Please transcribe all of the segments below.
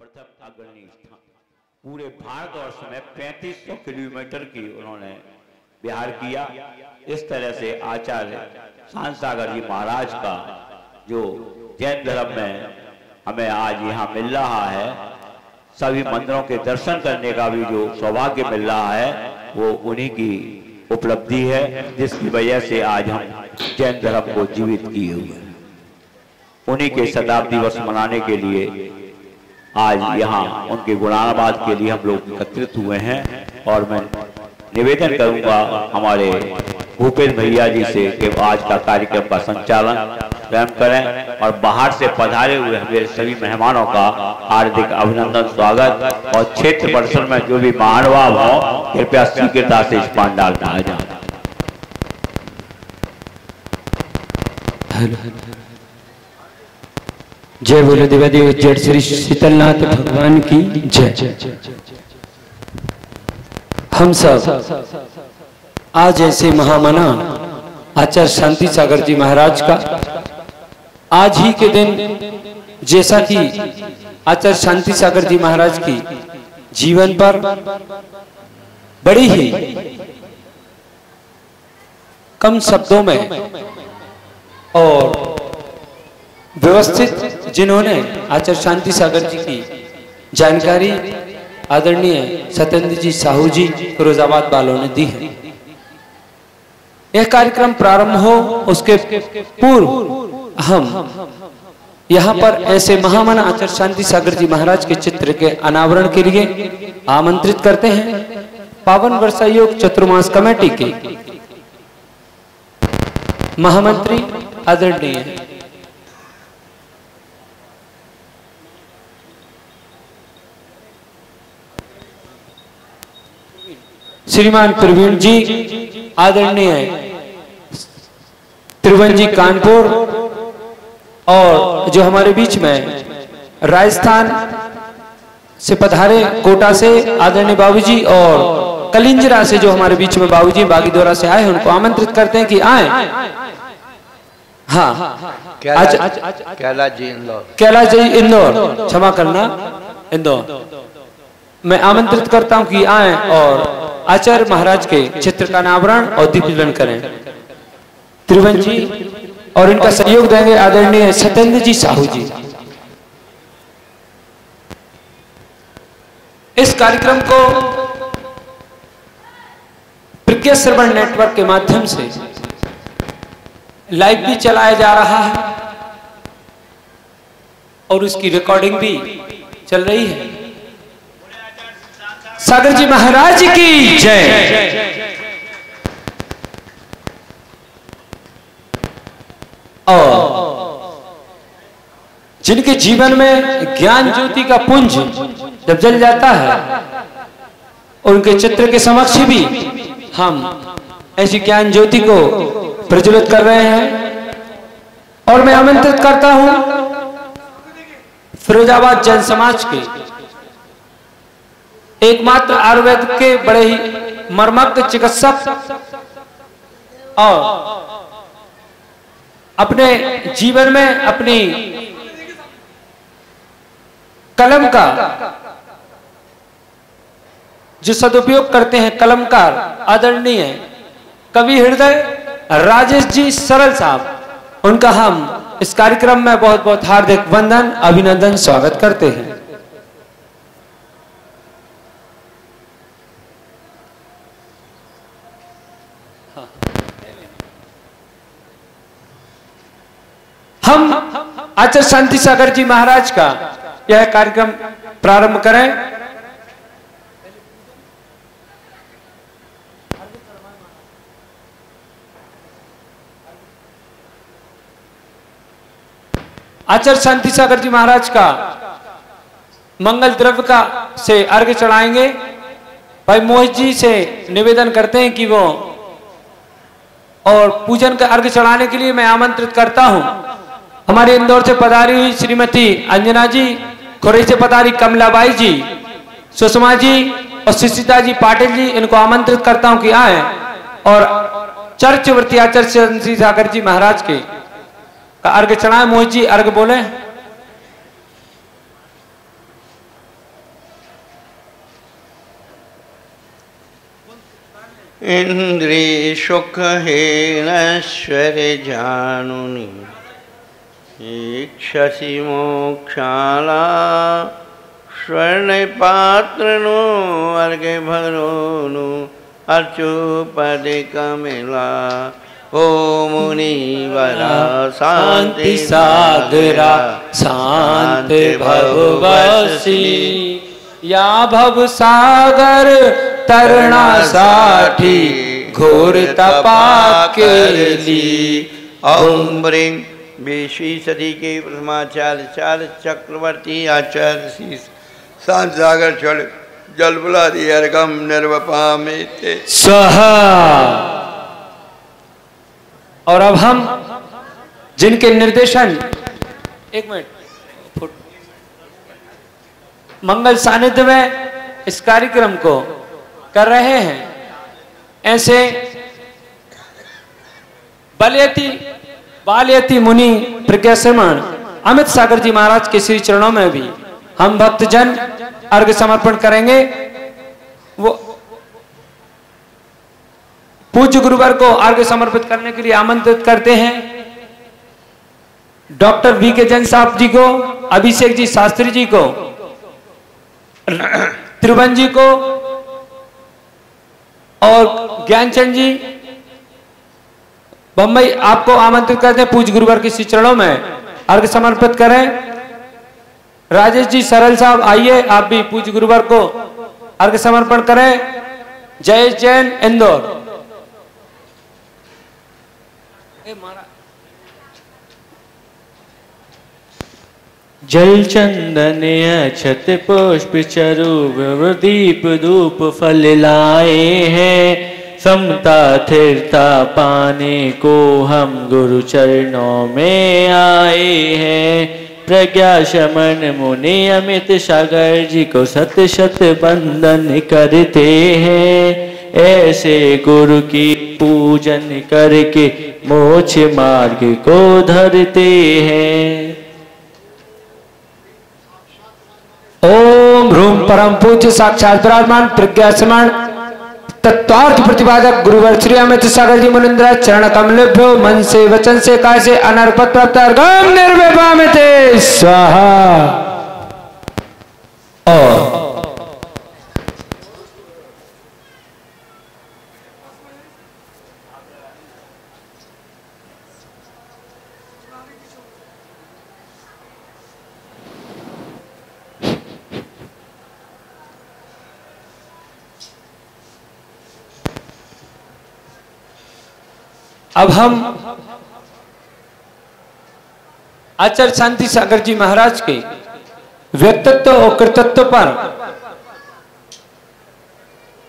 प्रथम अग्रणी स्थान पूरे भारतवर्ष में 3500 किलोमीटर की उन्होंने विहार किया। इस तरह से आचार्य शांतिसागर जी महाराज का जो जैन धर्म में हमें आज यहाँ मिल रहा है, सभी मंदिरों के दर्शन करने का भी जो सौभाग्य मिल रहा है, वो उन्हीं की उपलब्धि है, जिसकी वजह से आज हम जैन धर्म को जीवित किए हुए हैं। उन्हीं के शताब्दी वर्ष मनाने के लिए आज यहाँ उनके गुणानुवाद के लिए हम लोग एकत्रित हुए हैं। और मैं निवेदन करूंगा हमारे भूपेंद्र भैया जी से कि आज का कार्यक्रम का संचालन स्वयं करें और बाहर से पधारे हुए हमारे सभी मेहमानों का हार्दिक अभिनंदन, स्वागत। और क्षेत्र परिसर में जो भी महानुभाव हो, कृपया शीघ्रता से इस पंडाल में आ जाए। जय बोले देवादेव जय श्री शीतलनाथ भगवान की जय। हम सब आज ऐसे महामना आचार्य शांतिसागर जी महाराज का आज ही के दिन, जैसा कि आचार्य शांतिसागर जी महाराज की जीवन पर बड़ी ही कम शब्दों में और व्यवस्थित जिन्होंने आचार्य शांतिसागर जी की जानकारी आदरणीय सत्येंद्र जी साहू जी फिरोजाबाद वालों ने दी है। यह कार्यक्रम प्रारंभ हो उसके पूर्व हम यहाँ पर ऐसे महामना आचार्य शांतिसागर जी महाराज के चित्र के अनावरण के लिए आमंत्रित करते हैं पावन वर्षा योग चतुर्मास कमेटी के महामंत्री आदरणीय श्रीमान प्रवीण जी, आदरणीय त्रिभुवन जी कानपुर, और जो हमारे बीच में राजस्थान से पधारे कोटा से आदरणीय बाबूजी, और कलिंजरा से जो हमारे बीच में बाबूजी बागीदोरा से आए, उनको आमंत्रित करते हैं कि आए। हाँ, कैलाश जी इंदौर, क्षमा करना, इंदौर मैं आमंत्रित करता हूं कि आए और आचार्य महाराज के चित्र का अनावरण और दीपज्वलन करें। त्रिभुवन जी और इनका सहयोग देंगे आदरणीय सत्येंद्र जी साहू जी। इस कार्यक्रम को प्रज्ञा श्रवण नेटवर्क के माध्यम से लाइव भी चलाया जा रहा है और उसकी रिकॉर्डिंग भी चल रही है। सागर जी महाराज की जय। और जिनके जीवन में ज्ञान ज्योति का पुंज जब जल जाता है, उनके चित्र के समक्ष भी हम ऐसी ज्ञान ज्योति को प्रज्वलित कर रहे हैं। और मैं आमंत्रित करता हूं फिरोजाबाद जैन समाज के एकमात्र आयुर्वेद के बड़े ही मर्मज्ञ चिकित्सक और अपने जीवन में अपनी कलम का जो सदुपयोग करते हैं, कलमकार आदरणीय कवि हृदय राजेश जी सरल साहब, उनका हम इस कार्यक्रम में बहुत बहुत हार्दिक वंदन अभिनंदन स्वागत करते हैं। हम आचार्य शांतिसागर जी महाराज का यह कार्यक्रम प्रारंभ करें। आचार्य शांतिसागर जी महाराज का मंगल द्रव्य का से अर्घ्य चढ़ाएंगे। भाई मोहित जी से निवेदन करते हैं कि वो और पूजन का अर्घ्य चढ़ाने के लिए मैं आमंत्रित करता हूं हमारे इंदौर से पधारी हुई श्रीमती अंजना जी, खुरई से पधारी कमलाबाई जी, सुषमा जी और सुशीता जी पाटिल जी, इनको आमंत्रित करता हूं कि आए और चर्चवर्ती आचार्य शांतिसागर जी महाराज के का अर्घ्य चढ़ाएं। मोहित जी अर्घ्य बोले। इंद्रिय सुख है नश्वर जानुनि इक्षसि मोक्षाला स्वर्ण पात्र नो अर्घ भरोनु अर्चु पद कमिला ओ मुनिवरा शांति सागरा शांत भववसी या भव सागर तरना साठी घोर तपा के ली। ओम ब्रीं 20वीं सदी के प्रथमाचार्य चक्रवर्ती आचार्य श्री शांत सागर छोड़ जल बुला दिया अर्घम निर्वपा में थे स्वाहा। और अब हम जिनके निर्देशन, एक मिनट, मंगल सानिध्य में इस कार्यक्रम को कर रहे हैं, ऐसे बालयती मुनि प्रज्ञा श्रमण अमित सागर जी महाराज के श्री चरणों में भी हम भक्तजन अर्घ्य समर्पण करेंगे। वो पूज्य गुरुवर को अर्घ्य समर्पित करने के लिए आमंत्रित करते हैं डॉक्टर वी के जैन साहब जी को, अभिषेक जी शास्त्री जी को, त्रिभुवन जी को और ज्ञानचंद जी बम्बई आपको आमंत्रित करते हैं पूज्य गुरुवर के श्री चरणों में अर्घ्य समर्पित करें। राजेश जी सरल साहब आइए, आप भी पूज्य गुरुवर को अर्घ्य समर्पण करें। जयेश जैन इंदौर। जल चंदन अक्षत पुष्प चरु दीप धूप फल लाए हैं। समता स्थिरता पाने को हम गुरु चरणों में आए हैं। प्रज्ञा शमन मुनि अमित सागर जी को सत शत बंदन करते हैं। ऐसे गुरु की पूजन करके मोक्ष मार्ग को धरते हैं। ओम ह्रूम परम पूज्य साक्षात विराजमान प्रज्ञा श्रमण तत्वार्थ प्रतिपादक गुरुवर श्री अमित सागर जी मुनिंद्र चरण कमलेभ्यो मन से वचन से काय से अनर्पत प्राप्त अर्घम निर्विवामिते स्वाहा। और अब हम आचार्य शांति सागर जी महाराज के व्यक्तित्व और कृतित्व पर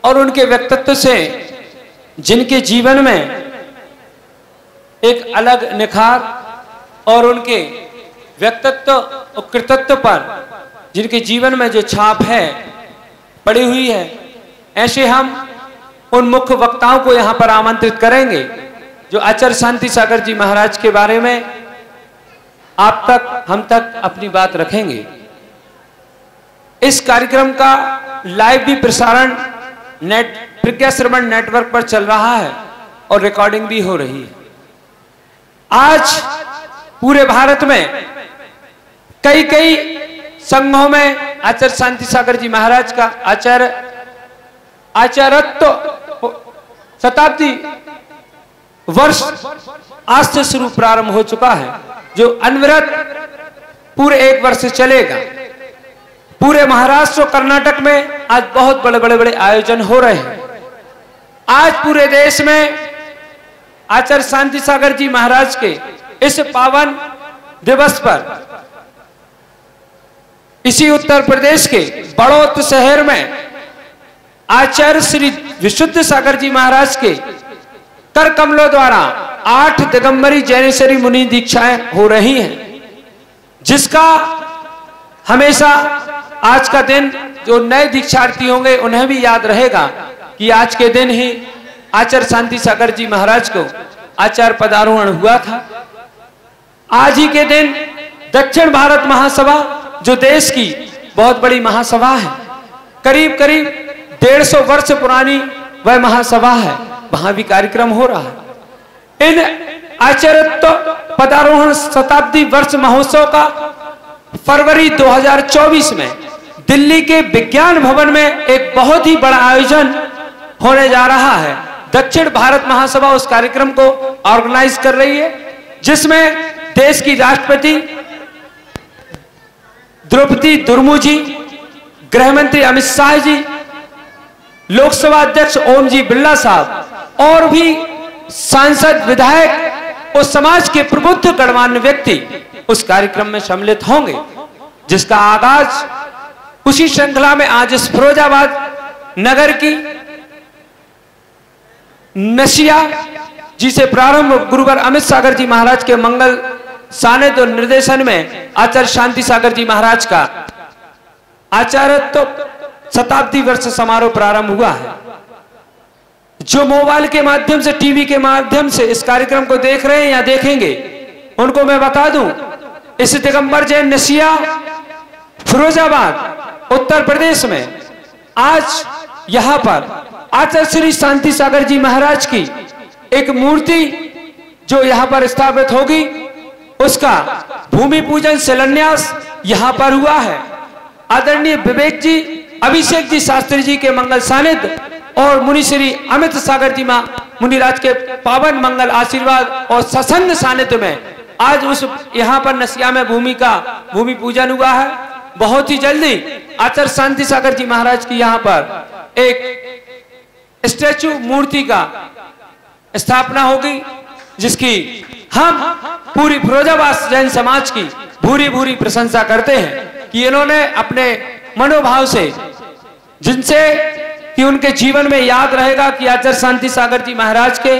और उनके व्यक्तित्व से जिनके जीवन में एक अलग निखार और उनके व्यक्तित्व और कृतित्व पर जिनके जीवन में जो छाप है पड़ी हुई है, ऐसे हम उन मुख्य वक्ताओं को यहां पर आमंत्रित करेंगे जो आचार्य शांति सागर जी महाराज के बारे में आप तक हम तक अपनी बात रखेंगे। इस कार्यक्रम का लाइव भी प्रसारण प्रज्ञा श्रवण नेटवर्क पर चल रहा है और रिकॉर्डिंग भी हो रही है। आज पूरे भारत में कई संघों में आचार्य शांति सागर जी महाराज का आचार्यत्व शताब्दी वर्ष आज से शुरू प्रारंभ हो चुका है, जो अनवरत पूरे 1 वर्ष चलेगा। पूरे महाराष्ट्र और कर्नाटक में आज बहुत बड़े आयोजन हो रहे हैं। आज पूरे देश में आचार्य शांति सागर जी महाराज के इस पावन दिवस पर इसी उत्तर प्रदेश के बड़ौत शहर में आचार्य श्री विशुद्ध सागर जी महाराज के कर कमलों द्वारा 8 दिगंबरी जैनेश्वरी मुनि दीक्षाएं हो रही हैं, जिसका हमेशा आज का दिन जो नए दीक्षार्थी होंगे उन्हें भी याद रहेगा कि आज के दिन ही आचार्य शांति सागर जी महाराज को आचार्य पदारोहण हुआ था। आज ही के दिन दक्षिण भारत महासभा, जो देश की बहुत बड़ी महासभा है, करीब 150 वर्ष पुरानी वह महासभा है, वहां भी कार्यक्रम हो रहा है। इन आचार्यत्व पदारोहण शताब्दी वर्ष महोत्सव का फरवरी 2024 में दिल्ली के विज्ञान भवन में एक बहुत ही बड़ा आयोजन होने जा रहा है। दक्षिण भारत महासभा उस कार्यक्रम को ऑर्गेनाइज कर रही है, जिसमें देश की राष्ट्रपति द्रौपदी मुर्मू जी, गृह मंत्री अमित शाह जी, लोकसभा अध्यक्ष ओम जी बिरला साहब और भी सांसद, विधायक और समाज के प्रबुद्ध गणमान्य व्यक्ति उस कार्यक्रम में सम्मिलित होंगे, जिसका आगाज उसी श्रृंखला में आज इस फिरोजाबाद नगर की नसिया जी से प्रारंभ गुरुवर अमित सागर जी महाराज के मंगल सानिध्य और निर्देशन में आचार्य शांति सागर जी महाराज का आचार्यत्व शताब्दी वर्ष समारोह प्रारंभ हुआ है। जो मोबाइल के माध्यम से, टीवी के माध्यम से इस कार्यक्रम को देख रहे हैं या देखेंगे, उनको मैं बता दूं, इस दिगंबर जैन नसिया फिरोजाबाद उत्तर प्रदेश में आज यहां पर आचार्य श्री शांति सागर जी महाराज की एक मूर्ति जो यहां पर स्थापित होगी, उसका भूमि पूजन शिलान्यास यहां पर हुआ है। आदरणीय विवेक जी, अभिषेक जी शास्त्री जी के मंगल सानिध्य और मुनि श्री अमित सागर जी मुनिराज के पावन मंगल आशीर्वाद और सत्संग सानिध्य में आज उस यहां पर नसिया में भूमि पूजन हुआ है। बहुत ही जल्दी आचार्य शांति सागर जी महाराज की यहां पर एक स्टैचू मूर्ति का स्थापना होगी, जिसकी हम पूरी फिरोजाबाद जैन समाज की भूरी भूरी प्रशंसा करते हैं कि इन्होंने अपने मनोभाव से, जिनसे कि उनके जीवन में याद रहेगा कि आचार्य शांति सागर जी महाराज के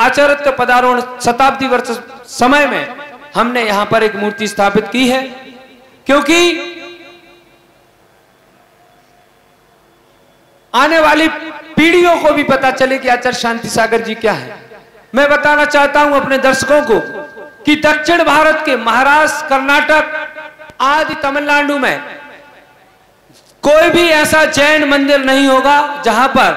आचार्यत्व पदारोहण शताब्दी वर्ष समय में हमने यहां पर एक मूर्ति स्थापित की है, क्योंकि आने वाली पीढ़ियों को भी पता चले कि आचार्य शांति सागर जी क्या है। मैं बताना चाहता हूं अपने दर्शकों को कि दक्षिण भारत के महाराष्ट्र, कर्नाटक आदि तमिलनाडु में कोई भी ऐसा जैन मंदिर नहीं होगा जहां पर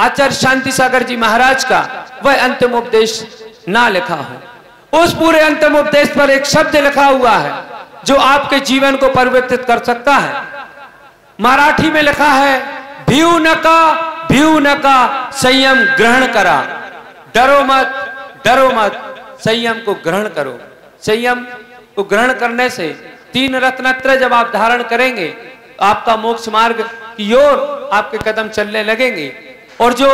आचार्य शांति सागर जी महाराज का वह अंतिम उपदेश ना लिखा हो। उस पूरे अंतिम उपदेश पर एक शब्द लिखा हुआ है जो आपके जीवन को परिवर्तित कर सकता है। मराठी में लिखा है, भीऊ नका संयम ग्रहण करा, डरो मत संयम को ग्रहण करो। संयम को ग्रहण करने से 3 रत्नत्रय जब आप धारण करेंगे, आपका मोक्ष मार्ग की ओर आपके कदम चलने लगेंगे। और जो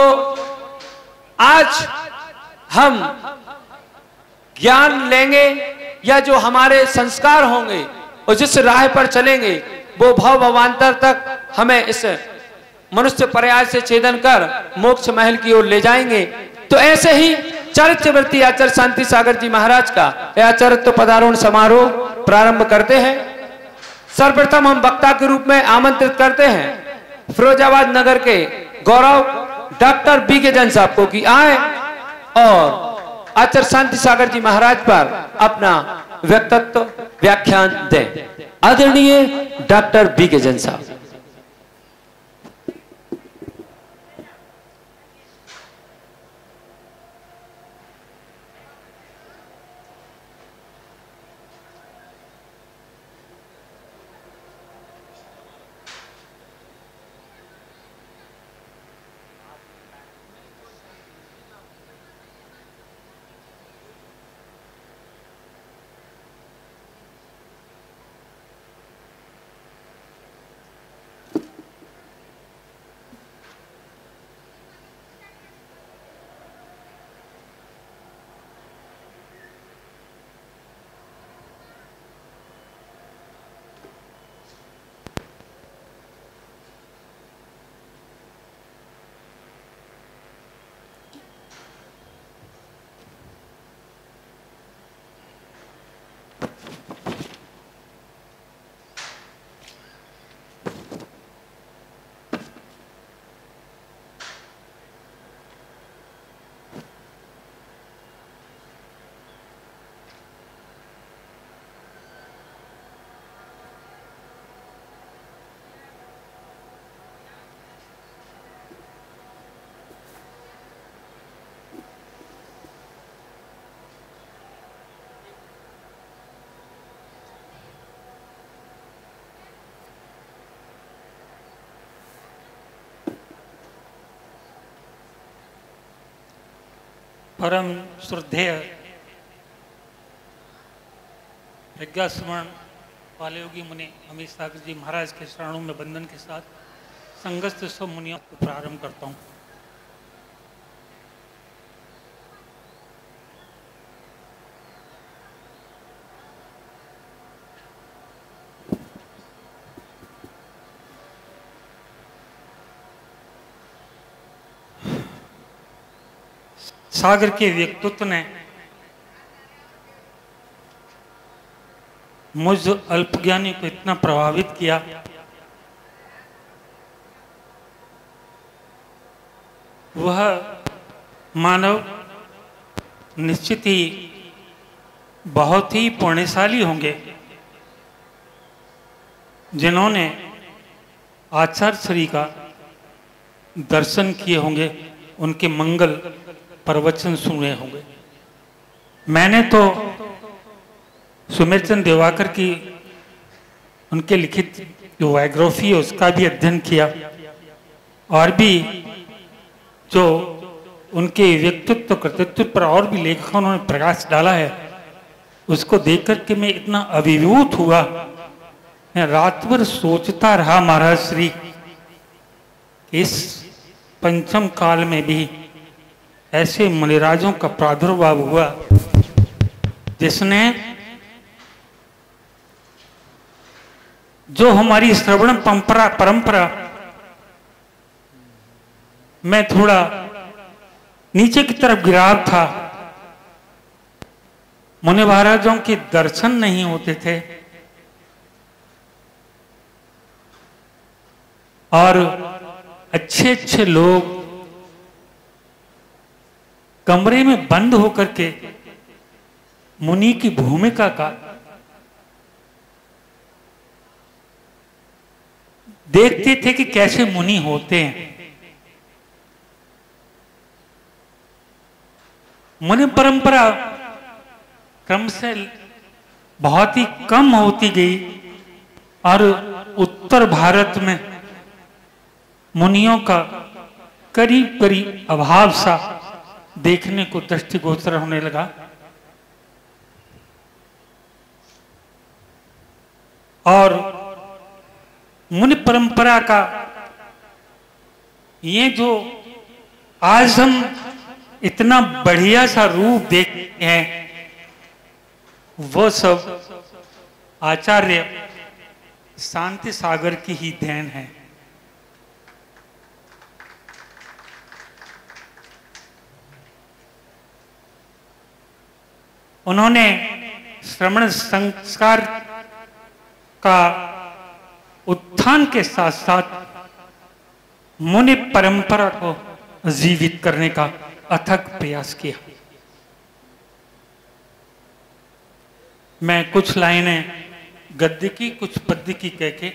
आज हम ज्ञान लेंगे या जो हमारे संस्कार होंगे और जिस राह पर चलेंगे, वो भवांतर तक हमें इस मनुष्य पर्याय से छेदन कर मोक्ष महल की ओर ले जाएंगे। तो ऐसे ही चरित्रवृत्ति आचार्य शांति सागर जी महाराज का आचार्यत्व पदारोहण समारोह प्रारंभ करते हैं। सर्वप्रथम हम वक्ता के रूप में आमंत्रित करते हैं फिरोजाबाद नगर के गौरव डॉक्टर बीके जैन साहब को कि आए और आचार्य शांति सागर जी महाराज पर अपना व्यक्तित्व व्याख्यान दें। आदरणीय डॉक्टर बीके जैन साहब। परम श्रद्धेय प्रज्ञा स्मरण वाले योगी मुनि अमित सागर जी महाराज के शरणों में बंधन के साथ संगस्त सब मुनियों को प्रारंभ करता हूँ। सागर के व्यक्तित्व ने मुझ अल्पज्ञानी को इतना प्रभावित किया, वह मानव निश्चित ही बहुत ही पुण्यशाली होंगे जिन्होंने आचार्य श्री का दर्शन किए होंगे, उनके मंगल प्रवचन सुने होंगे। मैंने तो सुमेरचंद दिवाकर की उनके लिखित जो बायोग्राफी है उसका भी अध्ययन किया, और भी जो उनके व्यक्तित्व कृतित्व पर और भी लेखकों ने प्रकाश डाला है, उसको देख करके मैं इतना अभिभूत हुआ, मैं रात भर सोचता रहा महाराज श्री इस पंचम काल में भी ऐसे मुनिराजों का प्रादुर्भाव हुआ जिसने जो हमारी श्रवण परंपरा में थोड़ा नीचे की तरफ गिराव था, मुनि महाराजों के दर्शन नहीं होते थे और अच्छे अच्छे लोग कमरे में बंद होकर के मुनि की भूमिका का देखते थे कि कैसे मुनि होते हैं। मुनि परंपरा क्रम से बहुत ही कम होती गई और उत्तर भारत में मुनियों का करीब करीब अभाव सा देखने को दृष्टिगोचर होने लगा। और मुनि परंपरा का ये जो आज हम इतना बढ़िया सा रूप देखते हैं, वो सब आचार्य शांति सागर की ही देन है। उन्होंने श्रवण संस्कार का उत्थान के साथ साथ मुनि परंपरा को जीवित करने का अथक प्रयास किया। मैं कुछ लाइनें गद्य की कुछ पद्य की कह के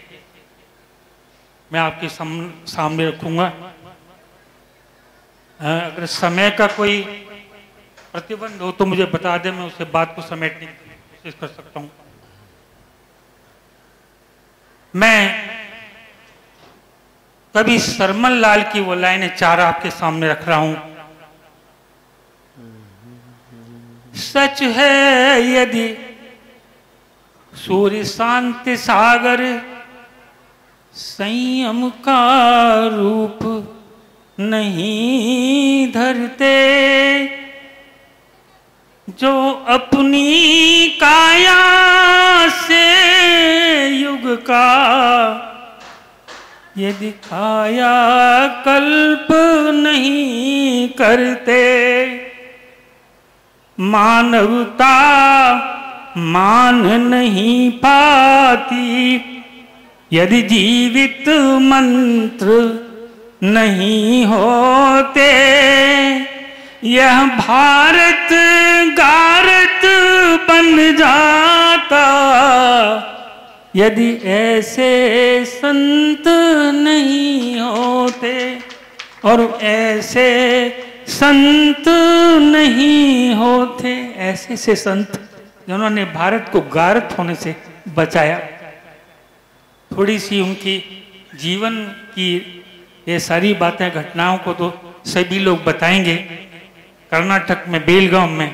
मैं आपके सामने रखूंगा। अगर समय का कोई प्रतिबंध हो तो मुझे बता दें, मैं उसे बात को समेटने की कोशिश कर सकता हूं। मैं कभी सरमन लाल की वो लाइनें चार आपके सामने रख रहा हूं। सच है यदि सूर्य शांति सागर संयम का रूप नहीं धरते, जो अपनी काया से युग का यदि काया कल्प नहीं करते, मानवता मान नहीं पाती यदि जीवित मंत्र नहीं होते, यह भारत गारत बन जाता यदि ऐसे संत नहीं होते। और ऐसे संत नहीं होते, ऐसे से संत जिन्होंने भारत को गारत होने से बचाया। थोड़ी सी उनकी जीवन की ये सारी बातें घटनाओं को तो सभी लोग बताएंगे, कर्नाटक में बेलगाम में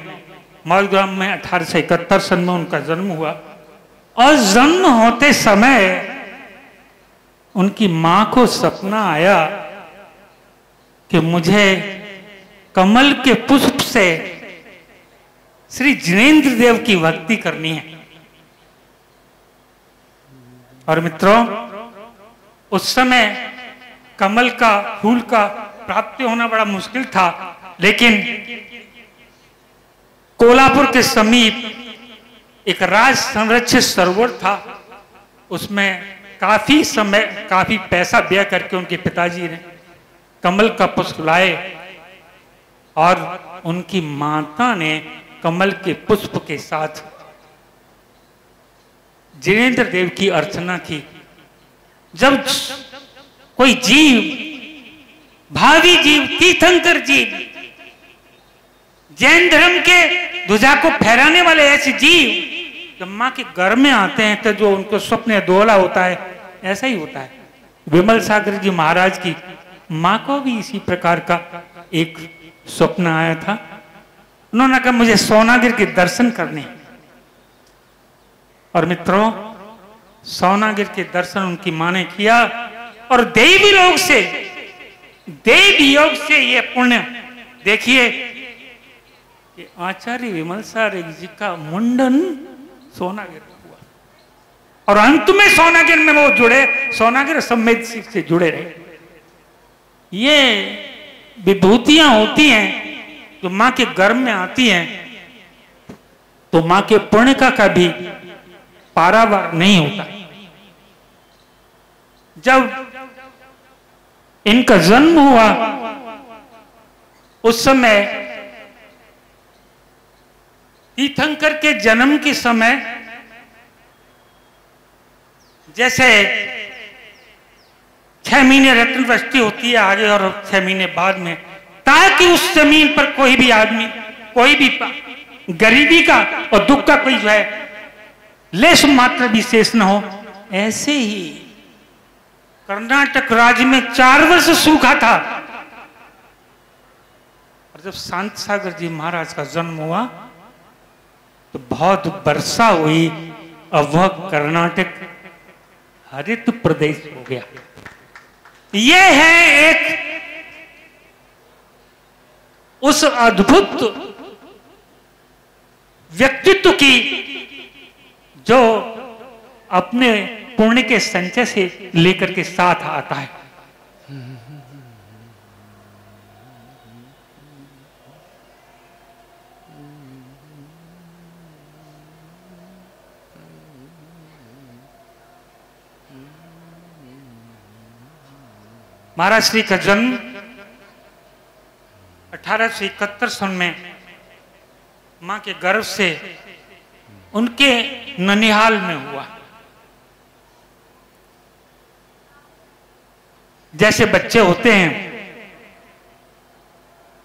मालगाम में 1871 सन में उनका जन्म हुआ। और जन्म होते समय उनकी मां को सपना आया कि मुझे कमल के पुष्प से श्री जिनेंद्र देव की भक्ति करनी है। और मित्रों, उस समय कमल का फूल का प्राप्ति होना बड़ा मुश्किल था, लेकिन कोल्हापुर के समीप एक राज संरक्षित सरोवर था। उसमें काफी समय काफी पैसा व्यय करके उनके पिताजी ने कमल का पुष्प लाए और उनकी माता ने कमल के पुष्प के साथ जिनेंद्र देव की अर्चना की। जब कोई जीव, भावी जीव, तीर्थंकर जीव, जैन धर्म के ध्वजा को फहराने वाले ऐसे जीव जब मां के घर में आते हैं तो जो उनको स्वप्न दोहला होता है, ऐसा ही होता है। विमल सागर जी महाराज की मां को भी इसी प्रकार का एक स्वप्न आया था। उन्होंने कहा मुझे सोनागिर के दर्शन करने। और मित्रों, सोनागिर के दर्शन उनकी मां ने किया और देवी लोक से, देवी योग से ये पुण्य देखिए कि आचार्य विमल सागर जी का मुंडन सोनागिर में हुआ और अंत में सोनागिर में वो जुड़े, सोनागिर सम्मेद से जुड़े रहे। ये विभूतियां होती हैं जो मां के गर्भ में आती हैं तो मां के पुण्य का कभी पारावार नहीं होता। जब इनका जन्म हुआ उस समय तीर्थंकर के जन्म के समय जैसे 6 महीने रत्नवृष्टि होती है आगे और 6 महीने बाद में, ताकि उस जमीन पर कोई भी आदमी, कोई भी गरीबी का और दुख का कोई जो है लेश मात्र भी शेष न हो। ऐसे ही कर्नाटक राज्य में 4 वर्ष सूखा था और जब शांत सागर जी महाराज का जन्म हुआ तो बहुत वर्षा हुई और वह कर्नाटक हरित प्रदेश हो गया। यह है एक उस अद्भुत व्यक्तित्व की जो अपने पुण्य के संचय से लेकर के साथ आता है। महाराज श्री का जन्म 1871 सन में मां के गर्भ से उनके ननिहाल में हुआ। जैसे बच्चे होते हैं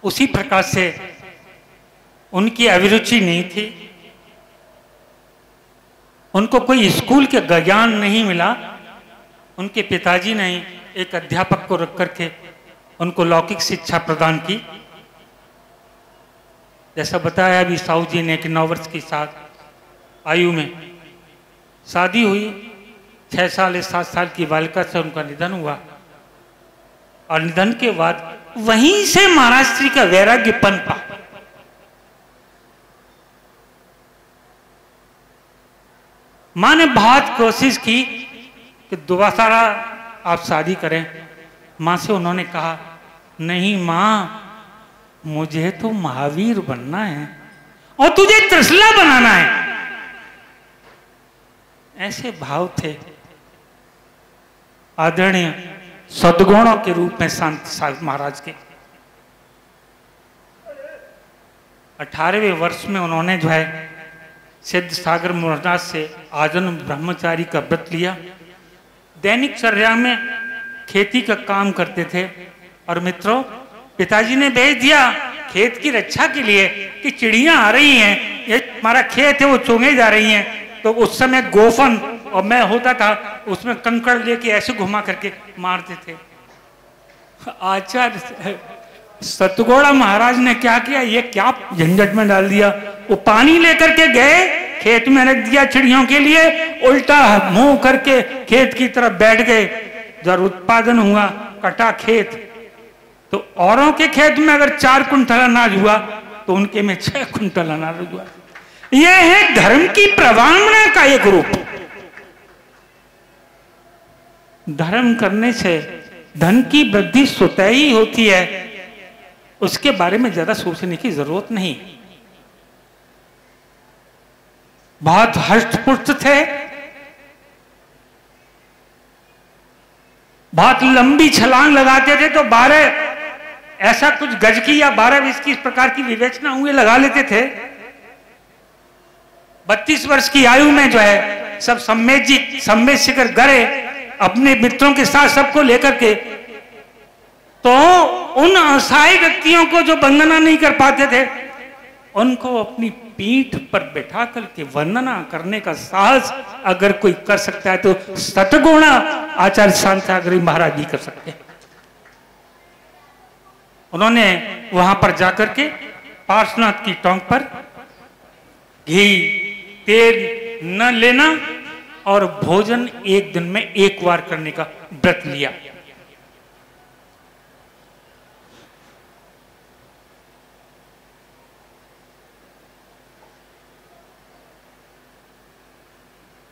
उसी प्रकार से उनकी अभिरुचि नहीं थी, उनको कोई स्कूल के ज्ञान नहीं मिला। उनके पिताजी ने एक अध्यापक को रख करके उनको लौकिक शिक्षा प्रदान की। जैसा बताया अभी साहू जी ने कि 9 वर्ष की आयु में शादी हुई, 6 साल या 7 साल की बालिका से उनका निधन हुआ और निधन के बाद वहीं से महाराज श्री का वैराग्य पनपा। मां ने बहुत कोशिश की कि दोबारा आप शादी करें। मां से उन्होंने कहा, नहीं मां, मुझे तो महावीर बनना है और तुझे त्रिशला बनाना है। ऐसे भाव थे आदरणीय सद्गुणों के रूप में शांति सागर महाराज के। 18वें वर्ष में उन्होंने जो है सिद्ध सागर महाराज से आजन्म ब्रह्मचारी का व्रत लिया। दैनिक चर्या में खेती का काम करते थे और मित्रों, पिताजी ने भेज दिया खेत की रक्षा के लिए कि चिड़ियां आ रही हैं, ये हमारा खेत है वो चुंगे जा रही हैं। तो उस समय गोफन और मैं होता था, उसमें कंकड़ लेके ऐसे घुमा करके मारते थे। आचार्य सतगोड़ा महाराज ने क्या किया, ये क्या झंझट में डाल दिया। वो पानी लेकर के गए, खेत में रख दिया चिड़ियों के लिए, उल्टा मुंह करके खेत की तरफ बैठ गए। जब उत्पादन हुआ, कटा खेत, तो औरों के खेत में अगर 4 कुंटल अनाज हुआ तो उनके में 6 कुंटल अनाज हुआ। यह है धर्म की प्रवाहना का एक रूप। धर्म करने से धन की वृद्धि स्वतः ही होती है, उसके बारे में ज्यादा सोचने की जरूरत नहीं। बहुत हष्ट-पुष्ट थे, बहुत लंबी छलांग लगाते थे तो 12 ऐसा कुछ गज की या 12-20 की इस प्रकार की विवेचना हुए लगा लेते थे। 32 वर्ष की आयु में जो है सब सम्मेद शिखर गए अपने मित्रों के साथ, सबको लेकर के। तो उन असहाय व्यक्तियों को जो वंदना नहीं कर पाते थे, उनको अपनी पीठ पर बैठा करके वंदना करने का साहस अगर कोई कर सकता है तो सतगुणा आचार्य शांतागरी महाराज जी कर सकते हैं। उन्होंने वहां पर जाकर के पार्श्वनाथ की टोंक पर घी तेल न लेना और भोजन 1 दिन में 1 बार करने का व्रत लिया।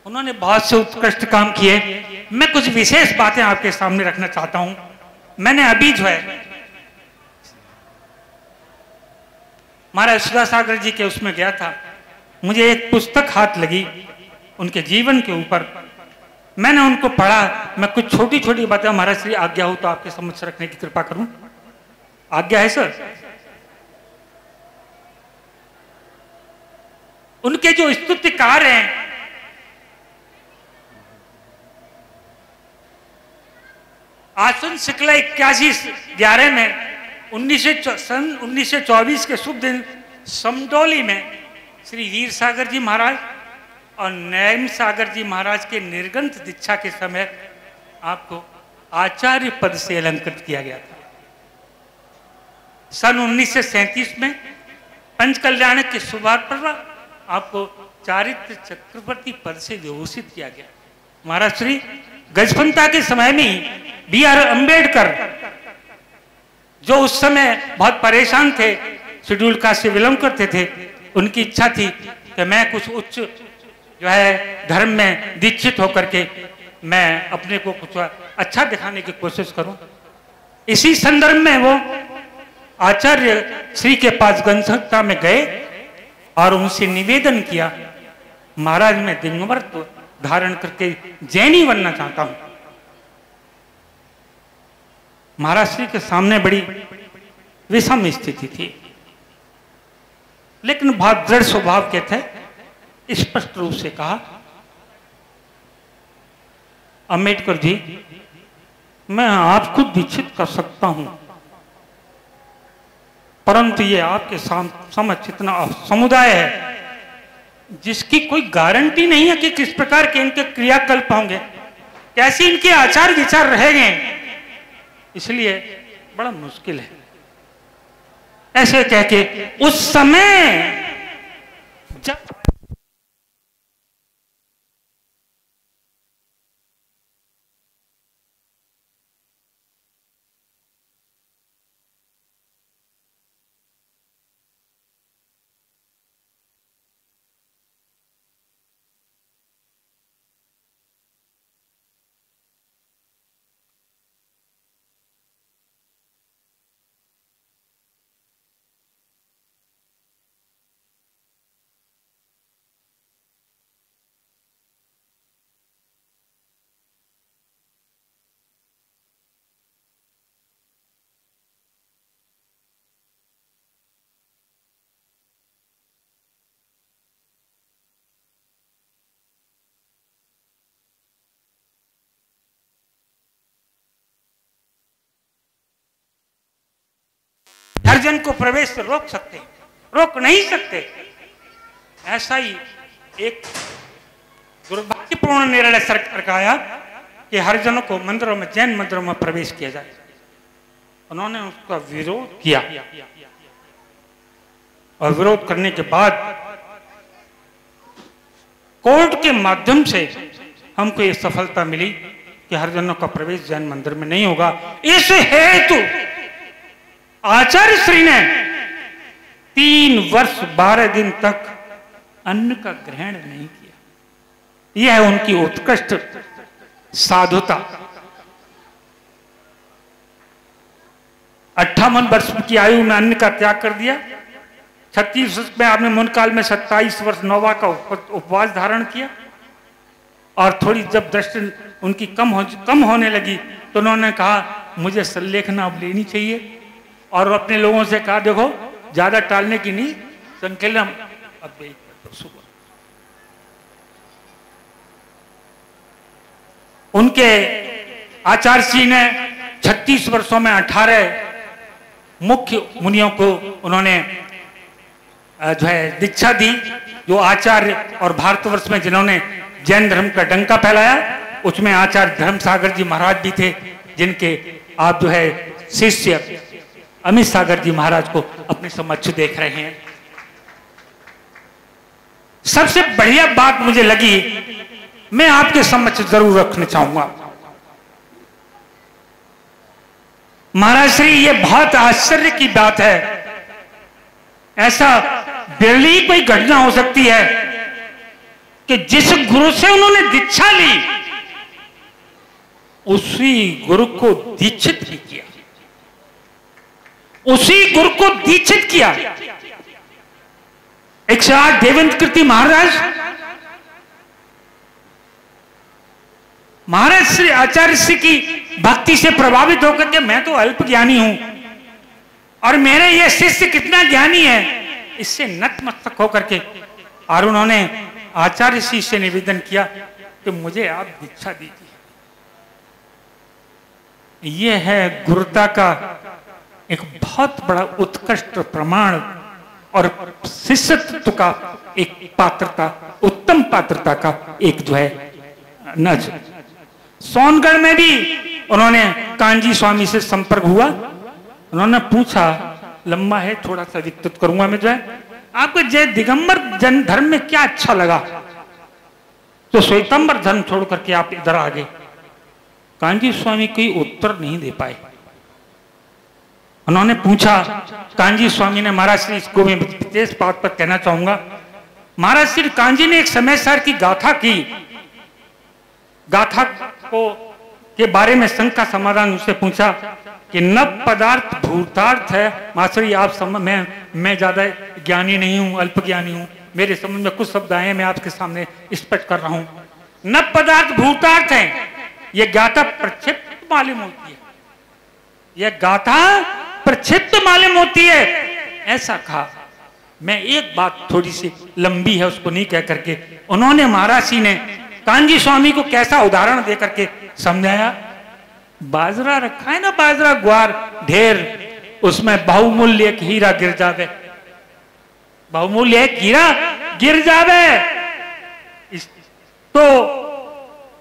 उन्होंने बहुत से उत्कृष्ट काम किए। मैं कुछ विशेष बातें आपके सामने रखना चाहता हूं। मैंने अभी जो है महाराज सुधासागर जी के उसमें गया था, मुझे एक पुस्तक हाथ लगी उनके जीवन के ऊपर। मैंने उनको पढ़ा। मैं कुछ छोटी छोटी बातें, महाराज श्री आज्ञा हो तो आपके समक्ष रखने की कृपा करूं। आज्ञा है सर? उनके जो स्तुतिकार हैं, आसन शुक्ला 81-11 में 1924 के शुभ दिन समडोली में श्री वीर सागर जी महाराज और नैम सागर जी महाराज के निर्गंथ दीक्षा के समय आपको आचार्य पद से अलंकृत किया गया था। सन 1937 में पंचकल्याण के शुभारंभ पर आपको चारित्र चक्रवर्ती पद से विभूषित किया गया। महाराज श्री गजपंता के समय में ही B.R. अम्बेडकर, जो उस समय बहुत परेशान थे, शेड्यूल कास्ट से विलंब करते थे, उनकी इच्छा थी कि मैं कुछ उच्च जो है धर्म में दीक्षित होकर के मैं अपने को कुछ अच्छा दिखाने की कोशिश करूं। इसी संदर्भ में वो आचार्य श्री के पास गंजकता में गए और उनसे निवेदन किया, महाराज मैं दिगंबर धारण करके जैनी बनना चाहता हूं। महाराज श्री के सामने बड़ी विषम स्थिति थी, लेकिन बहुत दृढ़ स्वभाव के थे। स्पष्ट रूप से कहा, अम्बेडकर जी मैं आपको दीक्षित कर सकता हूं, परंतु ये आपके समझ इतना समुदाय है जिसकी कोई गारंटी नहीं है कि किस प्रकार के इनके क्रियाकल्प होंगे, कैसे इनके आचार विचार रहेंगे, इसलिए बड़ा मुश्किल है। ऐसे कह के उस समय जब हर जन को प्रवेश से रोक सकते, रोक नहीं सकते। ऐसा ही एक दुर्भाग्यपूर्ण निर्णय सरकार का आया कि हर जनों को मंदिरों में, जैन मंदिरों में प्रवेश किया जाए। उन्होंने उसका विरोध किया और विरोध करने के बाद कोर्ट के माध्यम से हमको ये सफलता मिली कि हरिजनों का प्रवेश जैन मंदिर में नहीं होगा। इस हेतु आचार्य श्री ने 3 वर्ष 12 दिन तक अन्न का ग्रहण नहीं किया। यह है उनकी उत्कृष्ट साधुता। 58 वर्ष की आयु में अन्न का त्याग कर दिया। 36 वर्ष में आपने मुन काल में 27 वर्ष नौवा का उपवास धारण किया और थोड़ी जब दृष्टि उनकी कम होने लगी तो उन्होंने कहा मुझे सल्लेखना अब लेनी चाहिए और अपने लोगों से कहा देखो ज्यादा टालने की नहीं, संकलन अब सुबह। उनके आचार्य जी ने 36 वर्षों में 18 मुख्य मुनियों को उन्होंने जो है दीक्षा दी, जो आचार्य और भारतवर्ष में जिन्होंने जैन धर्म का डंका फैलाया। उसमें आचार्य धर्म सागर जी महाराज भी थे, जिनके आप जो है शिष्य अमित सागर जी महाराज को अपने समक्ष देख रहे हैं। सबसे बढ़िया बात मुझे लगी, मैं आपके समक्ष जरूर रखना चाहूंगा। महाराज श्री, ये बहुत आश्चर्य की बात है, ऐसा बिरली कोई घटना हो सकती है कि जिस गुरु से उन्होंने दीक्षा ली उसी गुरु को दीक्षित भी किया, उसी गुरु को दीक्षित किया। 108 देवेंद्र कीर्ति महाराज, महाराज श्री आचार्य श्री की भक्ति से प्रभावित होकर के मैं तो अल्प ज्ञानी हूं और मेरे ये शिष्य कितना ज्ञानी है, इससे नतमस्तक होकर के और उन्होंने आचार्य श्री से निवेदन किया कि मुझे आप दीक्षा दीजिए। यह है गुरुता का एक बहुत बड़ा उत्कृष्ट प्रमाण और शिष्यत्व का एक पात्रता, उत्तम पात्रता का एक जो है नज। सोनगढ़ में भी उन्होंने कांजी स्वामी से संपर्क हुआ। उन्होंने पूछा, लंबा है थोड़ा सा विस्तृत करूंगा मैं, जो है आपको जय दिगंबर जन धर्म में क्या अच्छा लगा, तो श्वेतंबर धर्म छोड़ करके आप इधर आ गए। कांजी स्वामी कोई उत्तर नहीं दे पाए। उन्होंने पूछा, कांजी स्वामी ने, महाराज श्री इसको मैं विशेष बात पर कहना चाहूंगा, महाराज श्री कांजी ने एक समय सार की गाथा की, गाथा को के बारे में शंका समाधान उससे पूछा कि न पदार्थ भूतार्थ है। मास्टरी आप समझ, मैं ज्यादा ज्ञानी नहीं हूं, अल्प ज्ञानी हूं, मेरे समझ में कुछ शब्द आए, मैं आपके सामने स्पष्ट कर रहा हूं। न पदार्थ भूतार्थ है, यह गाथा प्रक्षिप्त मालूम होती है, यह गाथा प्रक्षिप्त मालूम होती है, ऐसा कहा। मैं एक बात थोड़ी सी लंबी है उसको नहीं कह करके उन्होंने, महाराज जी ने कांजी स्वामी को कैसा उदाहरण दे करके समझाया। बाजरा रखा है ना, बाजरा ग्वार ढेर, उसमें बहुमूल्य एक हीरा गिर जावे, बहुमूल्य एक हीरा गिर जावे तो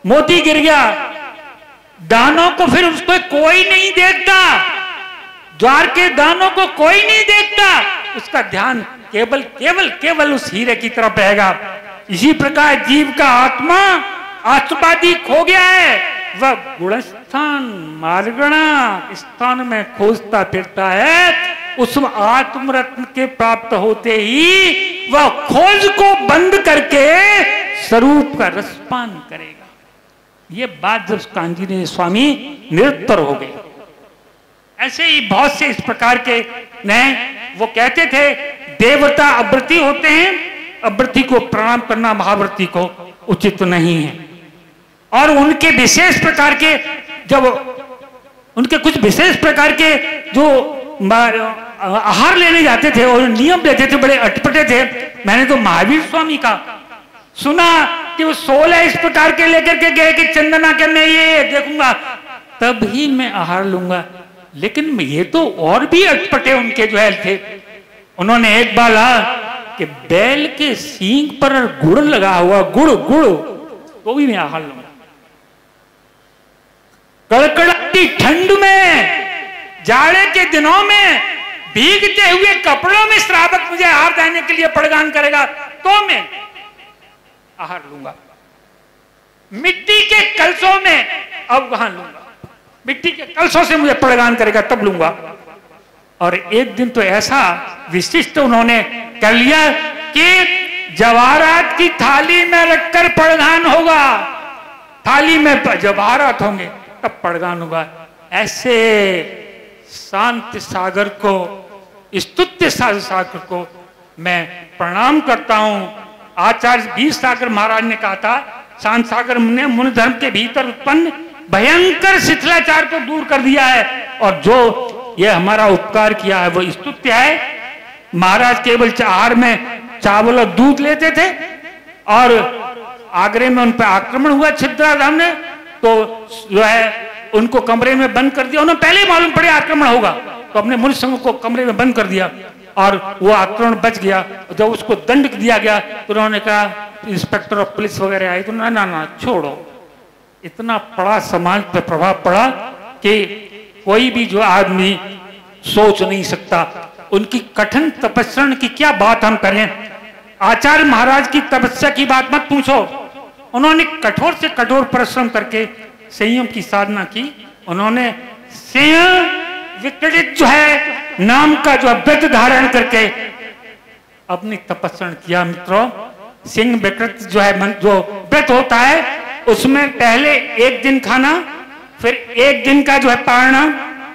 मोती गिर गया, दानों को फिर उसको कोई नहीं देखता, ज्वार के दानों को कोई नहीं देखता, उसका ध्यान केवल केवल केवल उस हीरे की तरफ रहेगा। इसी प्रकार जीव का आत्मा आत्मवादी खो गया है, वह गुणस्थान मार्गणा स्थान में खोजता फिरता है, उस आत्मरत्न के प्राप्त होते ही वह खोज को बंद करके स्वरूप का रसपान करेगा। ये बात जब कांजी ने स्वामी निरुत्तर हो गए। ऐसे ही बहुत से इस प्रकार के नए, वो कहते थे देवता अव्रती होते हैं, अव्रती को प्रणाम करना महाव्रती को उचित नहीं है। और उनके विशेष प्रकार के, जब उनके कुछ विशेष प्रकार के जो आहार लेने जाते थे और नियम लेते थे, बड़े अटपटे थे। मैंने तो महावीर स्वामी का सुना कि वो 16 इस प्रकार के लेकर के गए कि चंदना के मैं ये देखूंगा तभी मैं आहार लूंगा, लेकिन ये तो और भी अटपटे उनके जो है थे। उन्होंने एक बार कि बैल के सींग पर गुड़ लगा हुआ, गुड़ गुड़ तो भी मैं आहार लूंगा। कड़कड़ाती ठंड में जाड़े के दिनों में भीगते हुए कपड़ों में श्रावक मुझे आहार देने के लिए पड़गान करेगा तो मैं आहार लूंगा। मिट्टी के कलशों में अब वहां लूंगा, मिट्टी के कलशों से मुझे पड़गान करेगा तब लूंगा। और एक दिन तो ऐसा विशिष्ट उन्होंने कर लिया कि जवाहरात की थाली में रखकर पड़गान होगा, थाली में जवाहरात होंगे तब पड़गान होगा। ऐसे शांति सागर को, स्तुत्य सागर को मैं प्रणाम करता हूं। आचार्य वीर सागर महाराज ने कहा था, शांत सागर ने मुनि धर्म के भीतर उत्पन्न भयंकर शिथिलाचार को दूर कर दिया है और जो ये हमारा उपकार किया है वो स्तुत्य है। महाराज केवल आहार में चावल और दूध लेते थे और आगरे में उन पर आक्रमण हुआ छिद्राधाम ने, तो जो है उनको कमरे में बंद कर दिया। उन्हें पहले ही मालूम पड़े आक्रमण होगा तो अपने मुनि संघ को कमरे में बंद कर दिया और वो आक्रमण बच गया। जब उसको दंड दिया गया तो उन्होंने कहा, इंस्पेक्टर ऑफ पुलिस वगैरह आए तो ना ना ना छोड़ो। इतना बड़ा समाज पर प्रभाव पड़ा कि कोई भी जो आदमी सोच नहीं सकता। उनकी कठिन तपस्या की क्या बात हम करें, आचार्य महाराज की तपस्या की बात मत पूछो। उन्होंने कठोर से कठोर परिश्रम करके संयम की साधना की। उन्होंने सिंह विकटित जो है नाम का जो व्रत धारण करके अपनी तपस्या किया। मित्रों, सिंह विकटित जो है जो व्रत होता है उसमें पहले एक दिन खाना, फिर एक दिन का जो है पारना,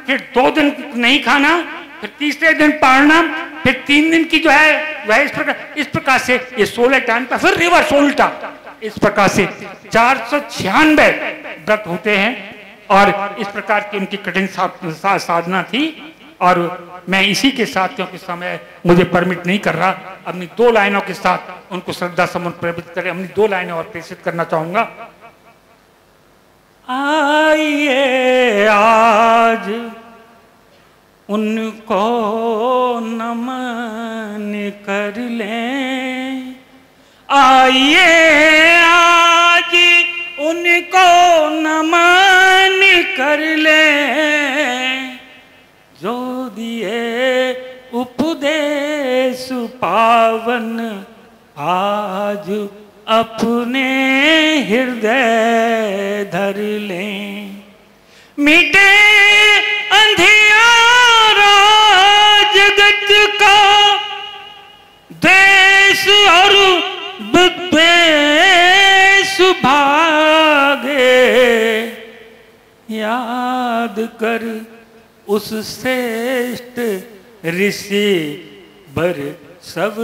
फिर 2 दिन नहीं खाना, फिर तीसरे दिन पारना, फिर 3 दिन की जो है वह इस प्रकार से ये 16 टाइम का, फिर रिवर्स उल्टा, इस प्रकार से 496 व्रत होते हैं। और इस प्रकार की उनकी कठिन साधना थी। और मैं इसी के साथ, क्योंकि समय मुझे परमिट नहीं कर रहा, अपनी 2 लाइनों के साथ उनको श्रद्धा सुमन प्रेरित करें। अपनी 2 लाइनें और प्रेषित करना चाहूंगा। आइए आज उनको नमन कर लें, आइए आज उनको नमन कर लें, जो दिए उपदेश पावन आज अपने हृदय धर लें। मिटे अंधियारा जगत का, देश और विद्वेष भागे, याद कर उस श्रेष्ठ ऋषि बर सब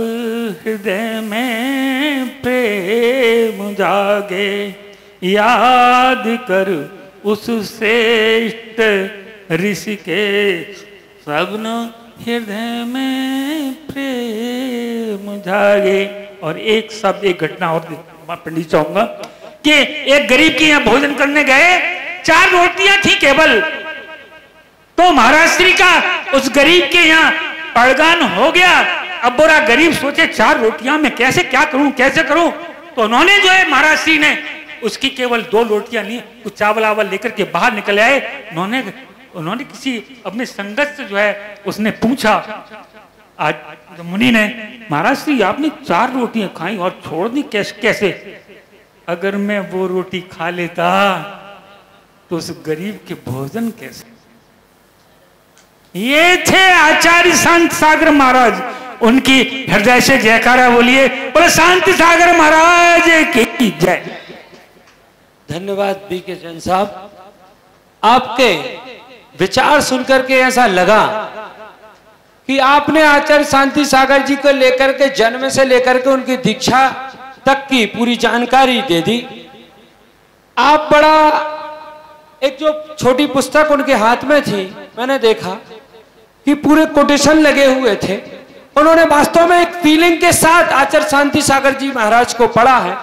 हृदय में प्रेम जागे। याद कर उस श्रेष्ठ ऋषि के सबन हृदय में प्रेम जागे। और एक शब्द, एक घटना और पढ़नी चाहूंगा कि एक गरीब के यहाँ भोजन करने गए, 4 रोटियां थी केवल। तो महाराज श्री का उस गरीब के यहाँ पड़गान हो गया। अब बुरा गरीब सोचे 4 रोटियां मैं कैसे क्या करूं, कैसे करूं। तो उन्होंने जो है महाराज श्री ने उसकी केवल 2 रोटियां ली, कुछ चावल आवल लेकर के बाहर निकल आए। उन्होंने किसी अपने संगत से जो है उसने पूछा, आज मुनि ने, महाराज श्री आपने 4 रोटियां खाई और छोड़ दी कैसे? अगर मैं वो रोटी खा लेता तो उस गरीब के भोजन कैसे? ये थे आचार्य शांत सागर महाराज। उनकी हृदय से जयकारा बोलिए, बोले शांति सागर महाराज की जय। धन्यवाद बीके जैन साहब। आपके विचार सुनकर के ऐसा लगा कि आपने आचार्य शांति सागर जी को लेकर के जन्म से लेकर के उनकी दीक्षा तक की पूरी जानकारी दे दी। आप बड़ा, एक जो छोटी पुस्तक उनके हाथ में थी, मैंने देखा कि पूरे कोटेशन लगे हुए थे। उन्होंने वास्तव में एक फीलिंग के साथ आचार्य शांति सागर जी महाराज को पढ़ा है।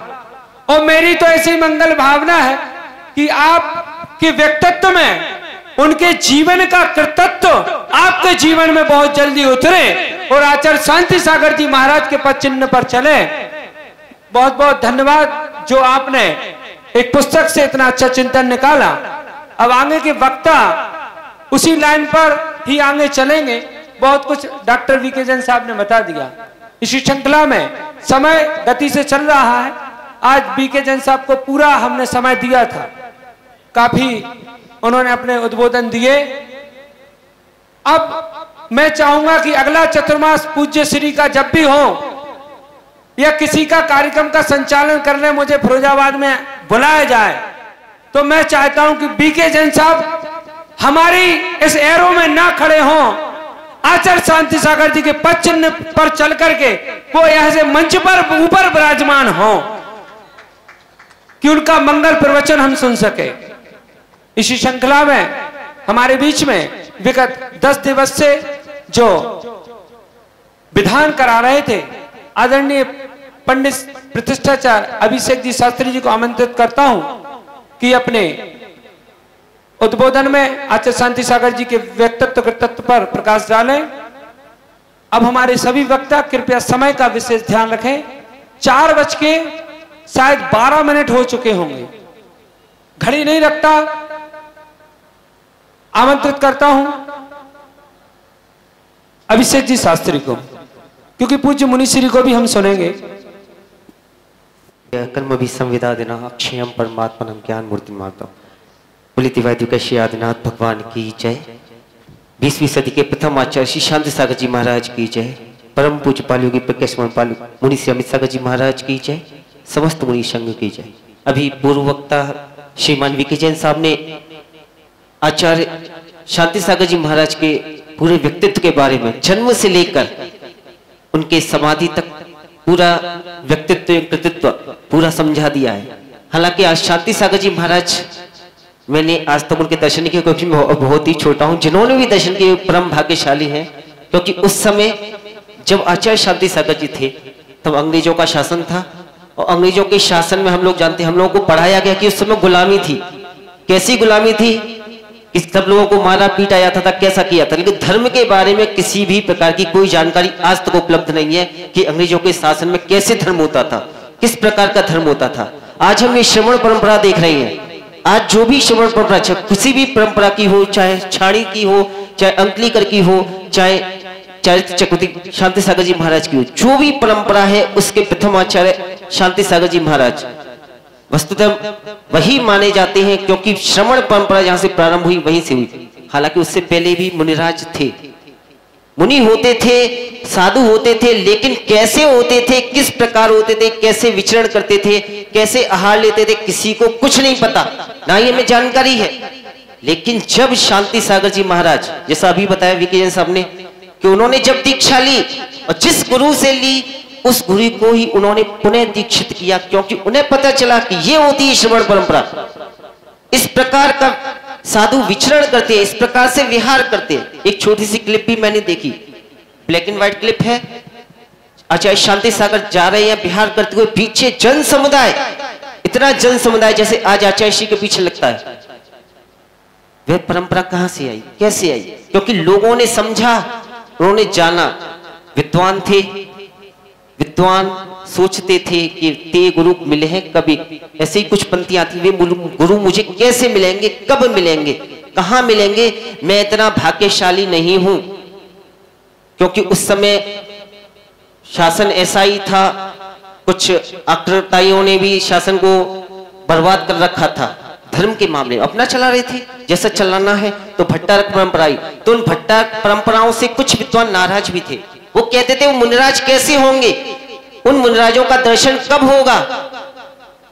और मेरी तो ऐसी मंगल भावना है कि आपके व्यक्तित्व में उनके जीवन का कर्तृत्व आपके जीवन में बहुत जल्दी उतरे और आचार्य शांति सागर जी महाराज के पद चिन्ह पर चले। बहुत बहुत धन्यवाद जो आपने एक पुस्तक से इतना अच्छा चिंतन निकाला। अब आगे के वक्ता उसी लाइन पर ही आगे चलेंगे। बहुत कुछ डॉक्टर वीके जैन साहब ने बता दिया। इसी श्रृंखला में समय गति से चल रहा है। आज वीके जैन साहब को पूरा हमने समय दिया था, काफी उन्होंने अपने उद्बोधन दिए। अब मैं चाहूंगा कि अगला चतुर्मास पूज्य श्री का जब भी हो या किसी का कार्यक्रम का संचालन करने मुझे फिरोजाबाद में बुलाया जाए, तो मैं चाहता हूं कि वीके जैन साहब हमारी इस एरो में ना खड़े हों, आचार्य शांति सागर जी के पद चिन्ह पर चल करके वो यहां से मंच पर ऊपर विराजमान हो कि उनका मंगल प्रवचन हम सुन सके। इसी श्रृंखला में हमारे बीच में विगत 10 दिवस से जो विधान करा रहे थे आदरणीय पंडित प्रतिष्ठाचार्य अभिषेक जी शास्त्री जी को आमंत्रित करता हूं कि अपने उद्बोधन में आचार्य शांति सागर जी के व्यक्तित्व कृतित्व पर प्रकाश डालें। अब हमारे सभी वक्ता कृपया समय का विशेष ध्यान रखें। 4:12 हो चुके होंगे, घड़ी नहीं रखता। आमंत्रित करता हूं अभिषेक जी शास्त्री को, क्योंकि पूज्य मुनिश्री को भी हम सुनेंगे। कर्म भी संविदा देना अक्षयम परमात्मा ज्ञान मूर्ति माता पुलित वैद्य आदिनाथ भगवान की जय। 20वीं सदी के प्रथम आचार्य श्री शांति सागर जी महाराज की जय। परम पूज्य पालयोगी प्रकाश पालु मुनि श्री अमित सागर जी महाराज की जय। समस्त मुनि संघ की जय। अभी पूर्व वक्ता श्रीमान वीके जैन साहब ने आचार्य शांति सागर जी महाराज के पूरे व्यक्तित्व के बारे में जन्म से लेकर उनके समाधि तक पूरा व्यक्तित्व कृतित्व पूरा समझा दिया है। हालांकि आज शांति सागर जी महाराज मैंने आज तक उनके दर्शन किए, क्योंकि मैं बहुत ही छोटा हूं। जिन्होंने भी दर्शन किए परम भाग्यशाली हैं, क्योंकि उस समय जब आचार्य शांति सागर जी थे तब अंग्रेजों का शासन था, और अंग्रेजों के शासन में हम लोग जानते हैं, हम लोगों को पढ़ाया गया कि उस समय गुलामी थी। कैसी गुलामी थी? इस सब लोगों को मारा पीटा जाता था, कैसा किया था। लेकिन धर्म के बारे में किसी भी प्रकार की कोई जानकारी आज तक उपलब्ध नहीं है कि अंग्रेजों के शासन में कैसे धर्म होता था, किस प्रकार का धर्म होता था। आज हम ये श्रवण परंपरा देख रहे हैं। आज जो भी श्रवण परंपरा किसी भी परंपरा की हो, चाहे छाड़ी की हो, चाहे अंकलीकर की हो, चाहे चरित्र चक्रवर्ती शांति सागर जी महाराज की हो, जो भी परंपरा है उसके प्रथम आचार्य शांति सागर जी महाराज वस्तुतः वही माने जाते हैं, क्योंकि श्रवण परंपरा जहां से प्रारंभ हुई वहीं से हुई। हालांकि उससे पहले भी मुनिराज थे, मुनि होते थे, साधु होते थे, लेकिन कैसे होते थे, किस प्रकार होते थे, कैसे विचरण करते थे, कैसे आहार लेते थे, किसी को कुछ नहीं पता, ना ही हमें जानकारी है। लेकिन जब शांति सागर जी महाराज, जैसा अभी बताया वीके जैन साहब ने, कि उन्होंने जब दीक्षा ली और जिस गुरु से ली उस गुरु को ही उन्होंने पुनः दीक्षित किया, क्योंकि उन्हें पता चला कि ये होती है श्रवण परंपरा। इस प्रकार का साधु विचरण करते हैं, इस प्रकार से विहार करते हैं। एक छोटी सी क्लिप भी मैंने देखी, ब्लैक एंड व्हाइट क्लिप है। आचार्य शांति सागर जा रहे हैं विहार करते हुए, पीछे जन समुदाय, इतना जन समुदाय जैसे आज आचार्य श्री के पीछे लगता है। वह परंपरा कहां से आई, कैसे आई? क्योंकि लोगों ने समझा, उन्होंने जाना। विद्वान थे, विद्वान सोचते थे कि ते गुरु मिले हैं कभी, ऐसे ही कुछ पंक्तियां थी, वे गुरु मुझे कैसे मिलेंगे, कब मिलेंगे, कहां मिलेंगे, मैं इतना भाग्यशाली नहीं हूं। क्योंकि उस समय शासन ऐसा ही था, कुछ आक्रमणकारियों ने भी शासन को बर्बाद कर रखा था। धर्म के मामले अपना चला रहे थे, जैसा चलाना है। तो भट्टारक परंपरा आई, तो उन भट्टारक परंपराओं से कुछ विद्वान नाराज भी थे। वो कहते थे वो मुनिराज कैसे होंगे, उन मुनिराजों का दर्शन कब होगा।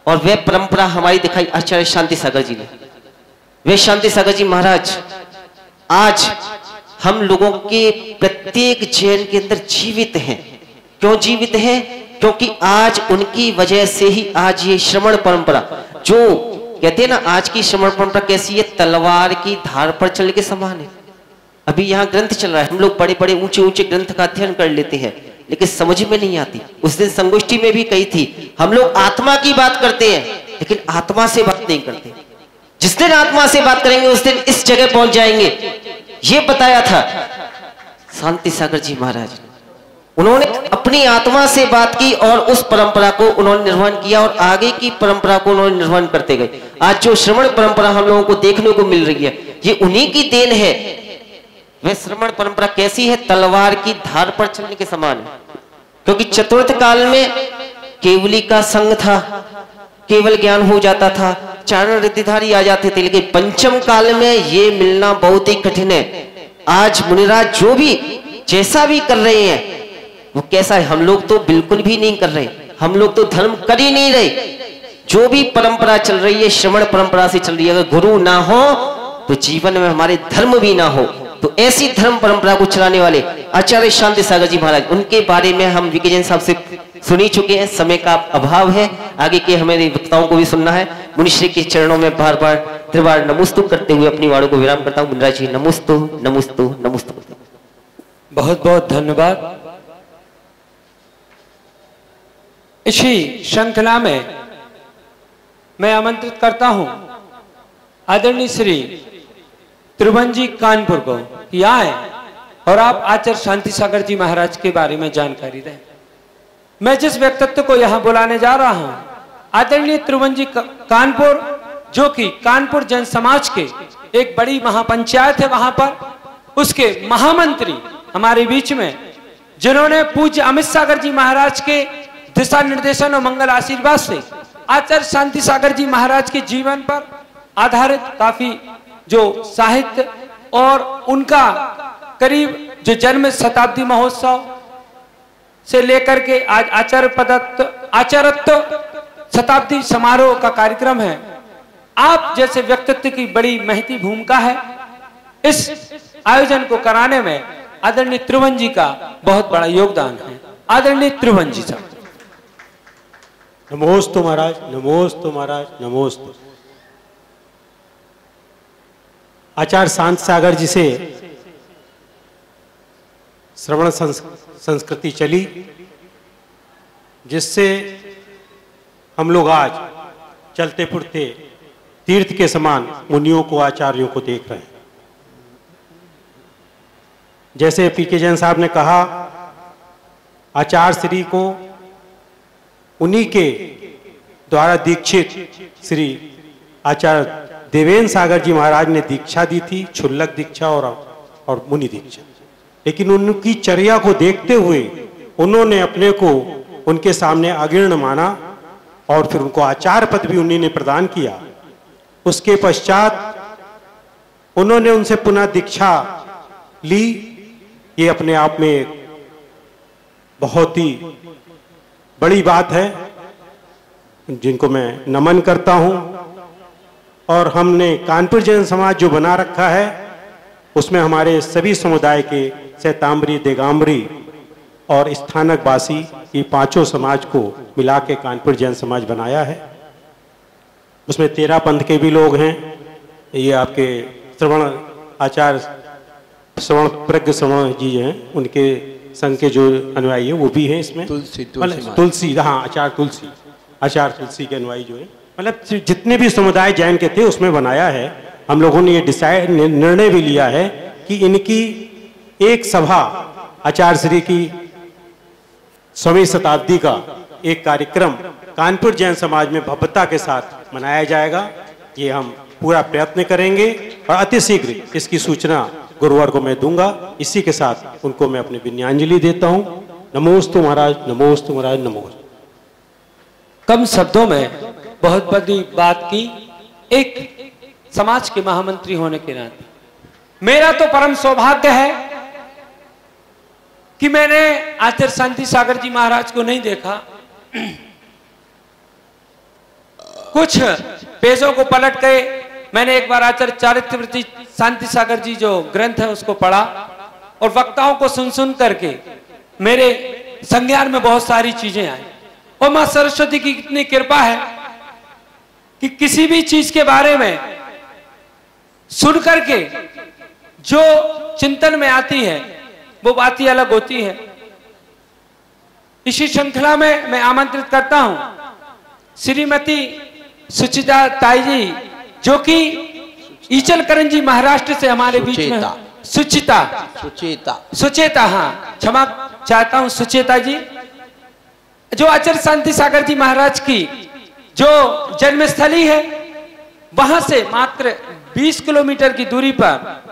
और वह परंपरा हमारी दिखाई आचार्य शांति सागर जी ने। वे शांति सागर जी महाराज आज हम लोगों के प्रत्येक जैन के अंदर जीवित हैं। क्यों जीवित हैं? क्योंकि आज उनकी वजह से ही आज ये श्रवण परंपरा, जो कहते हैं ना आज की श्रवण परंपरा कैसी है, तलवार की धार पर चलने के समान है। अभी यहाँ ग्रंथ चल रहा है, हम लोग बड़े बड़े ऊंचे ऊंचे ग्रंथ का अध्ययन कर लेते हैं, लेकिन समझ में नहीं आती। उस दिन संगोष्ठी में भी कही थी, हम लोग आत्मा की बात करते हैं लेकिन आत्मा से बात नहीं करते। जिस दिन आत्मा से बात करेंगे उस दिन इस जगह पहुंच जाएंगे, ये बताया था शांति सागर जी महाराज। उन्होंने अपनी आत्मा से बात की और उस परंपरा को उन्होंने निर्वहन किया और आगे की परंपरा को उन्होंने निर्वहन करते गए। आज जो श्रवण परंपरा हम लोगों को देखने को मिल रही है, ये उन्हीं की देन है। वह श्रवण परंपरा कैसी है? तलवार की धार पर चलने के समान है। क्योंकि चतुर्थ काल में केवली का संग था, केवल ज्ञान हो जाता था, चारण रिद्धिधारी आ जाते थे। लेकिन पंचम काल में ये मिलना बहुत ही कठिन है। आज मुनिराज जो भी जैसा भी कर रहे हैं वो कैसा है? हम लोग तो बिल्कुल भी नहीं कर रहे, हम लोग तो धर्म कर ही नहीं रहे। जो भी परंपरा चल रही है श्रवण परंपरा से चल रही है। अगर गुरु ना हो तो जीवन में हमारे धर्म भी ना हो। तो ऐसी धर्म परंपरा को चलाने वाले आचार्य शांति सागर जी महाराज, उनके बारे में हम विजय जैन साहब से सुनी चुके हैं। समय का अभाव है, आगे के हमें वक्ताओं को भी सुनना है। मुनिश्री के चरणों में बार बार त्रिवार नमस्तु करते हुए अपनी वाणों को विराम करता हूँ। मुनिराज जी नमस्तु नमस्तु नमस्तु। बहुत बहुत धन्यवाद। इसी श्रृंखला में मैं आमंत्रित करता हूं आदरणीय श्री त्रिभुवन जी कानपुर को कि आए और आप आचार्य शांति सागर जी महाराज के बारे में जानकारी दें। मैं जिस व्यक्तित्व को यहां बुलाने जा रहा हूं, आदरणीय त्रिभुवन जी कानपुर, जो कि कानपुर जैन समाज के एक बड़ी महापंचायत है, वहां पर उसके महामंत्री हमारे बीच में, जिन्होंने पूज्य अमित सागर जी महाराज के दिशा निर्देशन और मंगल आशीर्वाद से आचार्य शांति सागर जी महाराज के जीवन पर आधारित काफी जो साहित्य और उनका करीब जो जन्म शताब्दी महोत्सव से लेकर के आज आचार्यत्व शताब्दी समारोह का कार्यक्रम है। आप जैसे व्यक्तित्व की बड़ी महती भूमिका है। इस आयोजन को कराने में आदरणीय त्रिभुवन जी का बहुत बड़ा योगदान है। आदरणीय त्रिभुवन जी साहब। नमोस्तु महाराज, नमोस्तु महाराज, नमोस्तु। आचार्य शांति सागर जी से श्रवण संस्कृति चली, जिससे हम लोग आज चलते फिरते तीर्थ के समान मुनियों को, आचार्यों को देख रहे हैं। जैसे पीके जैन साहब ने कहा, आचार्य श्री को उन्हीं के द्वारा दीक्षित श्री आचार्य देवेंद्र सागर जी महाराज ने दीक्षा दी थी, क्षुल्लक दीक्षा और मुनि दीक्षा। लेकिन उनकी चर्या को देखते हुए उन्होंने अपने को उनके सामने अगिर्ण माना और फिर उनको आचार्य पद भी उन्हीं ने प्रदान किया। उसके पश्चात उन्होंने उनसे पुनः दीक्षा ली। ये अपने आप में एक बहुत ही बड़ी बात है, जिनको मैं नमन करता हूं। और हमने कानपुर जैन समाज जो बना रखा है, उसमें हमारे सभी समुदाय के सैताम्बरी, देगाम्बरी और स्थानक वासी, ये पांचों समाज को मिला के कानपुर जैन समाज बनाया है। उसमें 13 पंथ के भी लोग हैं। ये आपके श्रवण आचार्य श्रवण प्रज्ञ श्रवण जी हैं, उनके संघ के जो अनुयायी है वो भी हैं इसमें। तुलसी, हाँ, आचार्य तुलसी के अनुयायी जो है, मतलब जितने भी समुदाय जैन के थे उसमें बनाया है। हम लोगों ने ये निर्णय भी लिया है कि इनकी एक सभा आचार्य श्री की 100वीं शताब्दी का एक कार्यक्रम कानपुर जैन समाज में भव्यता के साथ मनाया जाएगा। ये हम पूरा प्रयत्न करेंगे और अति शीघ्र इसकी सूचना गुरुवार को मैं दूंगा। इसी के साथ उनको मैं अपनी विनयाञ्जलि देता हूं। नमोस्तु महाराज, नमोस्तु महाराज, नमोस्तु। कम शब्दों में बहुत बड़ी बात की, एक समाज के महामंत्री होने के नाते मेरा तो परम सौभाग्य है कि मैंने आचार्य शांति सागर जी महाराज को नहीं देखा। कुछ पेजों को पलट के मैंने एक बार आचार्य चारित्रवृत्ति शांति सागर जी जो ग्रंथ है उसको पढ़ा और वक्ताओं को सुन करके मेरे संज्ञान में बहुत सारी चीजें आई। और मां सरस्वती की कितनी कृपा है कि किसी भी चीज के बारे में सुन करके जो चिंतन में आती है वो बात ही अलग होती है। इसी श्रृंखला में मैं आमंत्रित करता हूं श्रीमती सुचिता ताई जी, जो कि ईचलकरंजी जी महाराष्ट्र से हमारे बीच में। सुचेता, हाँ, क्षमा चाहता हूं सुचेता जी, जो आचार्य शांति सागर जी महाराज की जो जन्मस्थली है वहां से मात्र 20 किलोमीटर की दूरी पर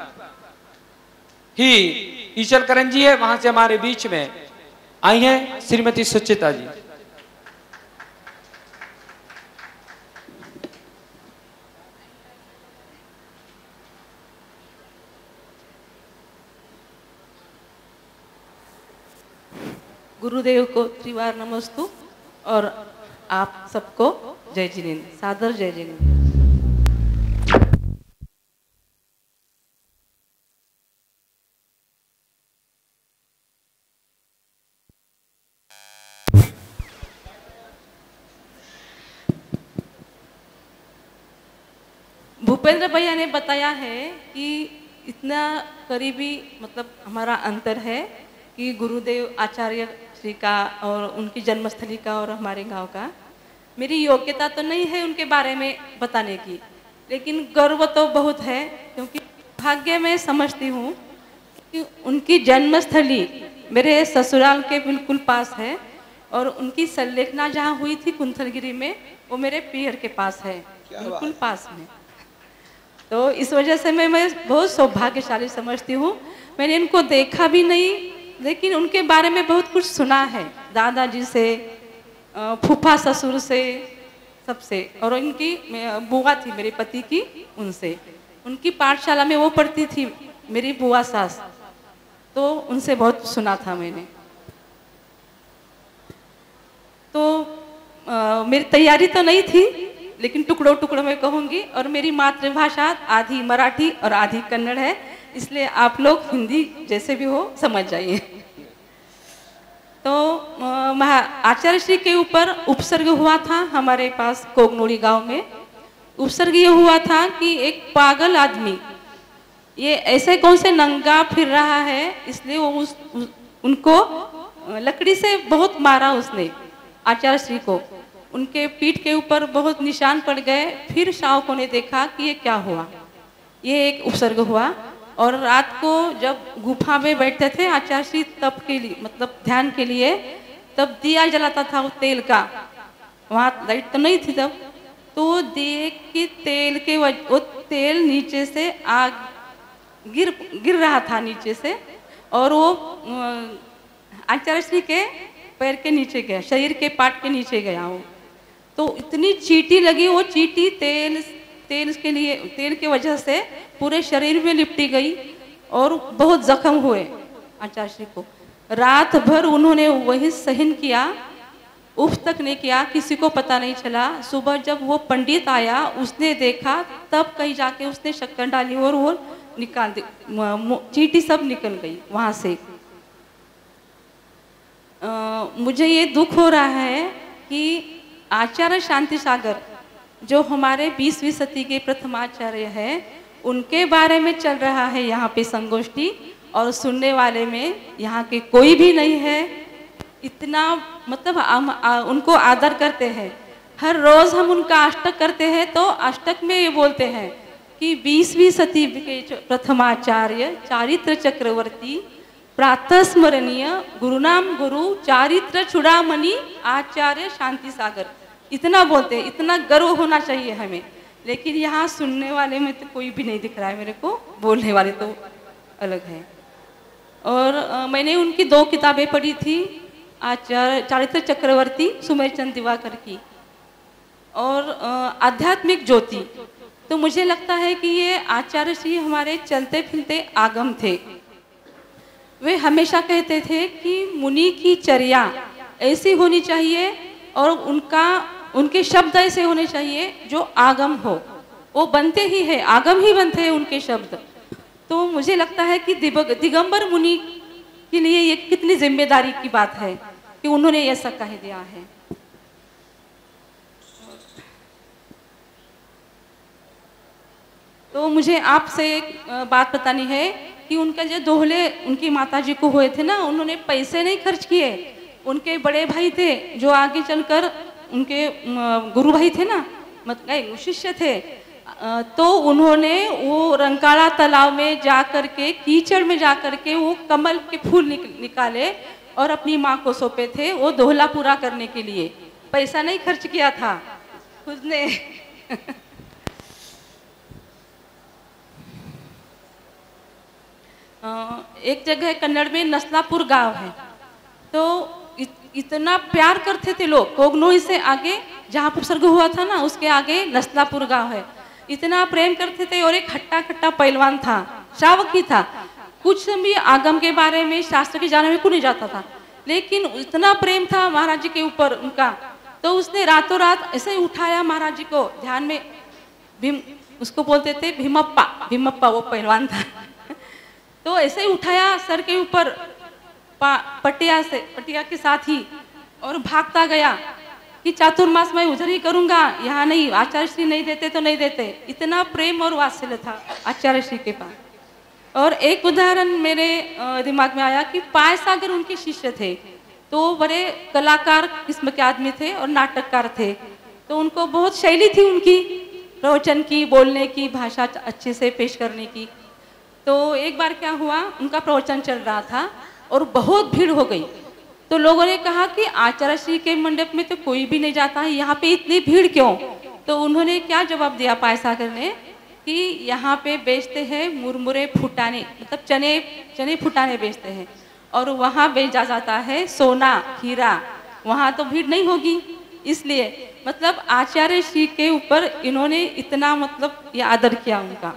ही ईचलकरण जी है, वहां से हमारे बीच में आई हैं श्रीमती सुचिता जी। गुरुदेव को त्रिवार नमस्तु और आप सबको जय जिनेन्द्र, सादर जय जिनेन्द्र। भूपेंद्र भैया ने बताया है कि इतना करीबी मतलब हमारा अंतर है कि गुरुदेव आचार्य श्री का और उनकी जन्मस्थली का और हमारे गांव का। मेरी योग्यता तो नहीं है उनके बारे में बताने की, लेकिन गर्व तो बहुत है, क्योंकि भाग्य में समझती हूँ कि उनकी जन्मस्थली मेरे ससुराल के बिल्कुल पास है और उनकी संलेखना जहाँ हुई थी कुंथलगिरी में, वो मेरे पियर के पास है, बिल्कुल पास में। तो इस वजह से मैं बहुत सौभाग्यशाली समझती हूँ। मैंने इनको देखा भी नहीं, लेकिन उनके बारे में बहुत कुछ सुना है, दादाजी से, फूफा ससुर से, सबसे, और इनकी बुआ थी मेरे पति की, उनसे। उनकी पाठशाला में वो पढ़ती थी मेरी बुआ सास, तो उनसे बहुत सुना था मैंने। तो मेरी तैयारी तो नहीं थी, लेकिन टुकड़ों टुकड़ों में कहूँगी। और मेरी मातृभाषा आधी मराठी और आधी कन्नड़ है, इसलिए आप लोग हिंदी जैसे भी हो समझ जाइए। तो आचार्य श्री के ऊपर उपसर्ग हुआ था हमारे पास कोगनोड़ी गांव में। उपसर्ग ये हुआ था कि एक पागल आदमी ये ऐसे कौन से नंगा फिर रहा है, इसलिए वो उनको लकड़ी से बहुत मारा उसने, आचार्य श्री को। उनके पीठ के ऊपर बहुत निशान पड़ गए। फिर शावकों ने देखा कि ये क्या हुआ, ये एक उपसर्ग हुआ। और रात को जब गुफा में बैठते थे आचार्य श्री तप के लिए, मतलब ध्यान के लिए, तब दिया जलाता था वो तेल का, वहाँ लाइट तो नहीं थी तब। तो दिए की तेल के वो तेल नीचे से आग गिर रहा था नीचे से, और वो आचार्य श्री के पैर के नीचे गया, शरीर के पार्ट के नीचे गया वो। तो इतनी चींटी लगी, वो चींटी तेल के वजह से पूरे शरीर में लिपटी गई और बहुत जख्म हुए आचार्य श्री को। रात भर उन्होंने वही सहन किया, उफ तक नहीं किया, किसी को पता नहीं चला। सुबह जब वो पंडित आया, उसने देखा, तब कहीं जाके उसने शक्कर डाली और वो निकाल दी, चींटी सब निकल गई वहाँ से। मुझे ये दुख हो रहा है कि आचार्य शांति सागर जो हमारे 20वीं सदी के प्रथमाचार्य हैं, उनके बारे में चल रहा है यहाँ पे संगोष्ठी, और सुनने वाले में यहाँ के कोई भी नहीं है। इतना मतलब हम उनको आदर करते हैं, हर रोज हम उनका अष्टक करते हैं। तो अष्टक में ये बोलते हैं कि 20वीं सदी के प्रथमाचार्य चारित्र चक्रवर्ती प्रातः स्मरणीय गुरुनाम गुरु चारित्र चूड़ामणि आचार्य शांति सागर, इतना बोलते हैं। इतना गर्व होना चाहिए हमें, लेकिन यहाँ सुनने वाले में तो कोई भी नहीं दिख रहा है मेरे को, बोलने वाले तो अलग है। और मैंने उनकी 2 किताबें पढ़ी थी, आचार्य चारित्र चक्रवर्ती सुमेरचंद दिवाकर की और आध्यात्मिक ज्योति। तो मुझे लगता है कि ये आचार्य श्री हमारे चलते फिरते आगम थे। वे हमेशा कहते थे कि मुनि की चर्या ऐसी होनी चाहिए और उनके शब्द ऐसे होने चाहिए जो आगम हो। वो बनते ही है, आगम ही बनते हैं उनके शब्द। तो मुझे लगता है कि दिगंबर मुनि के लिए ये कितनी जिम्मेदारी की बात है कि उन्होंने ऐसा कह दिया है। तो मुझे आपसे एक बात बतानी है कि उनके जो दोहले उनकी माताजी को हुए थे ना, उन्होंने पैसे नहीं खर्च किए। उनके बड़े भाई थे जो आगे चलकर उनके गुरु भाई थे ना, मतलब शिष्य थे, तो उन्होंने वो रंकाड़ा तालाब में जा करके, कीचड़ में जा करके वो कमल के फूल निकाले और अपनी माँ को सौंपे थे, वो दोहला पूरा करने के लिए। पैसा नहीं खर्च किया था खुद ने। एक जगह कन्नड़ में नस्लापुर गांव है, तो इतना प्यार करते थे लोग। कोगनोई से आगे जहाँ पर सर्ग हुआ था ना, उसके आगे नस्लापुर गांव है, इतना प्रेम करते थे। और एक खट्टा खट्टा पहलवान था, श्रावकी था, कुछ भी आगम के बारे में शास्त्र के जानने में को नहीं जाता था, लेकिन इतना प्रेम था महाराज जी के ऊपर उनका, तो उसने रातों रात ऐसे ही उठाया महाराज जी को ध्यान में। भीम उसको बोलते थे भीमप्पा, भीमप्पा वो पहलवान था तो ऐसे ही उठाया सर के ऊपर पटिया के साथ ही, और भागता गया कि चातुर्मास मैं उधर ही करूंगा, यहाँ नहीं, आचार्य श्री नहीं देते तो नहीं देते। इतना प्रेम और वात्सल्य था आचार्य श्री के पास। और एक उदाहरण मेरे दिमाग में आया कि पाय सागर उनके शिष्य थे, तो बड़े कलाकार किस्म के आदमी थे और नाटककार थे, तो उनको बहुत शैली थी उनकी प्रवचन की, बोलने की, भाषा अच्छे से पेश करने की। तो एक बार क्या हुआ, उनका प्रवचन चल रहा था और बहुत भीड़ हो गई, तो लोगों ने कहा कि आचार्य श्री के मंडप में तो कोई भी नहीं जाता है, यहाँ पे इतनी भीड़ क्यों? तो उन्होंने क्या जवाब दिया पाय सागर ने कि यहाँ पे बेचते हैं मुरमुरे फुटाने, मतलब चने फुटाने बेचते हैं, और वहाँ बेचा जाता है सोना हीरा, वहाँ तो भीड़ नहीं होगी। इसलिए मतलब आचार्य श्री के ऊपर इन्होंने इतना मतलब ये आदर किया उनका।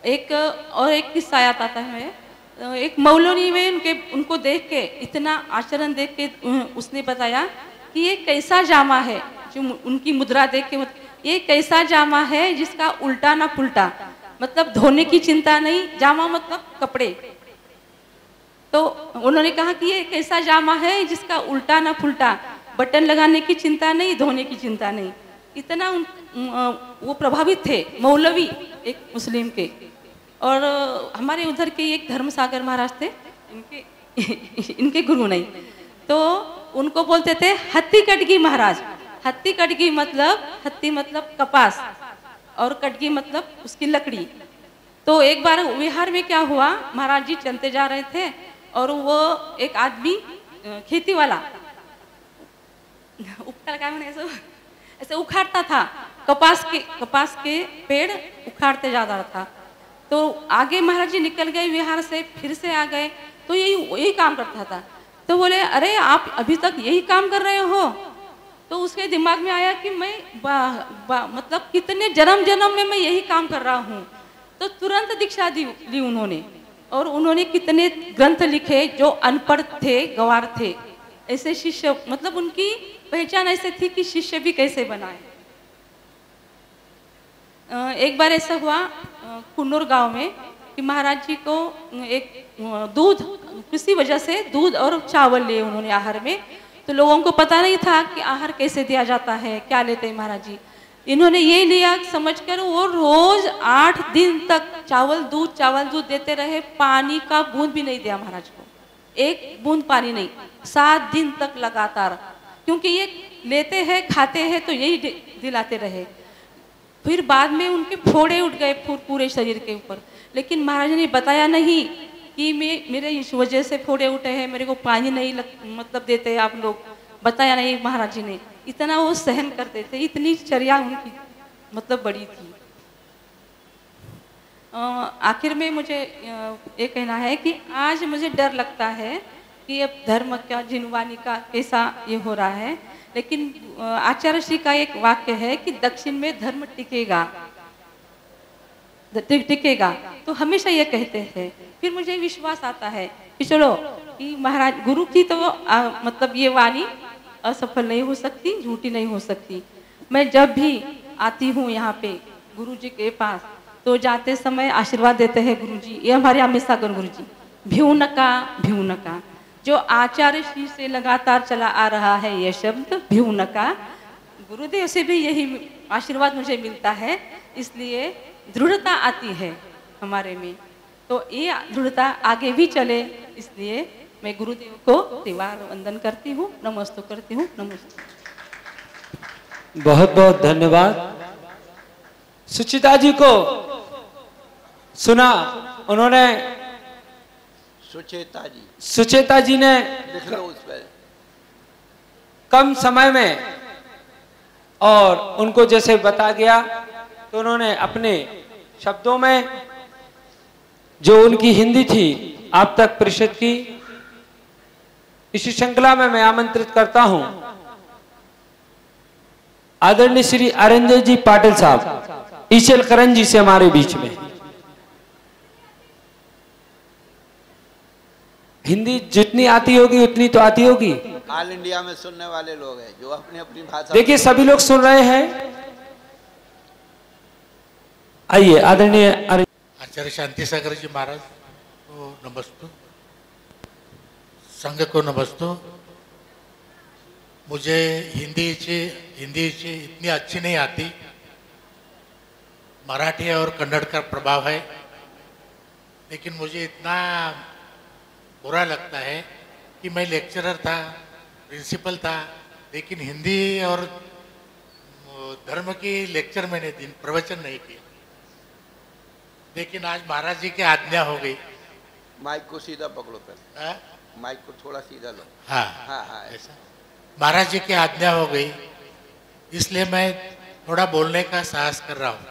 एक और एक किस्सा याद आता है, एक मौलवी में उनको देख के, इतना आचरण देख के उसने बताया कि ये कैसा जामा है, जो उनकी मुद्रा देख के ये कैसा जामा है जिसका उल्टा ना पुल्टा, मतलब धोने की चिंता नहीं, जामा मतलब कपड़े। तो उन्होंने कहा कि ये कैसा जामा है जिसका उल्टा ना फुल्टा, बटन लगाने की चिंता नहीं, धोने की चिंता नहीं। इतना वो प्रभावित थे मौलवी एक मुस्लिम के। और हमारे उधर के एक धर्मसागर महाराज थे, इनके गुरु नहीं, तो उनको बोलते थे हत्ती कटगी महाराज। हत्ती कटगी मतलब, हत्ती मतलब कपास और कटगी मतलब उसकी लकड़ी। तो एक बार विहार में क्या हुआ, महाराज जी चलते जा रहे थे और वो एक आदमी खेती वाला उपकार क्या मैंने ऐसे उखाड़ता था, कपास के पेड़ उखाड़ते जा रहा था। तो आगे महाराज जी निकल गए विहार से, फिर से आ गए, तो यही काम करता था। तो बोले अरे आप अभी तक यही काम कर रहे हो? तो उसके दिमाग में आया कि मैं मतलब कितने जन्म में मैं यही काम कर रहा हूँ। तो तुरंत दीक्षा ली उन्होंने, और उन्होंने कितने ग्रंथ लिखे जो अनपढ़ थे, गंवार थे। ऐसे शिष्य, मतलब उनकी पहचान ऐसे थी कि शिष्य भी कैसे बनाए। एक बार ऐसा हुआ कुन्नूर गांव में कि महाराज जी को एक दूध, किसी वजह से दूध और चावल लिए उन्होंने आहार में, तो लोगों को पता नहीं था कि आहार कैसे दिया जाता है, क्या लेते हैं महाराज जी। इन्होंने ये लिया समझकर वो रोज 8 दिन तक चावल दूध देते रहे, पानी का बूंद भी नहीं दिया महाराज को, एक बूंद पानी नहीं, 7 दिन तक लगातार, क्योंकि ये लेते हैं खाते हैं तो यही दिलाते रहे। फिर बाद में उनके फोड़े उठ गए पूरे शरीर के ऊपर, लेकिन महाराज ने बताया नहीं कि मेरे इस वजह से फोड़े उठे हैं, मेरे को पानी नहीं मतलब देते आप लोग, बताया नहीं महाराज जी ने। इतना वो सहन करते थे, इतनी चर्या उनकी मतलब बड़ी थी। आखिर में मुझे ये कहना है कि आज मुझे डर लगता है कि अब धर्म का, जिनवानी का कैसा ये हो रहा है, लेकिन आचार्य श्री का एक वाक्य है कि दक्षिण में धर्म टिकेगा, तो हमेशा ये कहते हैं। फिर मुझे विश्वास आता है कि चलो कि महाराज गुरु की तो मतलब ये वाणी असफल नहीं हो सकती, झूठी नहीं हो सकती। मैं जब भी आती हूँ यहाँ पे गुरु जी के पास, तो जाते समय आशीर्वाद देते हैं गुरु जी, ये हमारे अमित सागर गुरु जी, भ्यूनका, जो आचार्य श्री से लगातार चला आ रहा है ये शब्द भ्यूनका, गुरुदेव से भी यही आशीर्वाद मुझे मिलता है, इसलिए दृढ़ता आती है हमारे में, तो ये दृढ़ता आगे भी चले, इसलिए मैं गुरुदेव को त्रिवार वंदन करती हूँ, नमस्ते करती हूँ। नमस्ते। बहुत बहुत धन्यवाद। सुचिता जी को सुना, उन्होंने सुचेता जी ने लिख लो उस पर। कम समय में और उनको जैसे बता गया, तो उन्होंने अपने शब्दों में जो उनकी हिंदी थी आप तक परिषद की, इसी श्रृंखला में मैं आमंत्रित करता हूं आदरणीय श्री अरिंदर जी पाटिल साहब ईचलकरंजी जी से हमारे बीच में। हिंदी जितनी आती होगी उतनी तो आती होगी। ऑल इंडिया में सुनने वाले लोग हैं जो अपनी अपनी भाषा, देखिए सभी लोग सुन रहे हैं। आइए आदरणीय आचार्य शांति सागर जी महाराज को नमस्ते, संघ को नमस्ते। मुझे हिंदी इतनी अच्छी नहीं आती, मराठी और कन्नड़ का प्रभाव है, लेकिन मुझे इतना बुरा लगता है कि मैं लेक्चरर था, प्रिंसिपल था, लेकिन हिंदी और धर्म की लेक्चर मैंने प्रवचन नहीं किया। लेकिन आज महाराज जी की आज्ञा हो गई। माइक को सीधा पकड़ो पहले, माइक को थोड़ा सीधा लो। हाँ हाँ हाँ ऐसा महाराज जी की आज्ञा हो गई, इसलिए मैं थोड़ा बोलने का साहस कर रहा हूँ।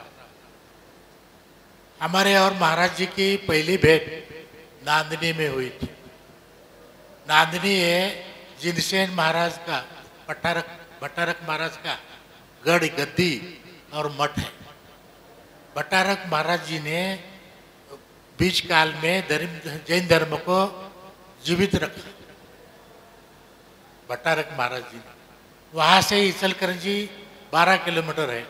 हमारे और महाराज जी की पहली भेंट नांदनी में हुई थी। नांदनी है जिनसेन महाराज का, भट्टारक महाराज का गढ़ गद्दी और मठ है। भट्टारक महाराज जी ने बीच काल में जैन धर्म को जीवित रखा। भट्टारक महाराज जी ने वहाँ से ईचलकरंजी 12 किलोमीटर है।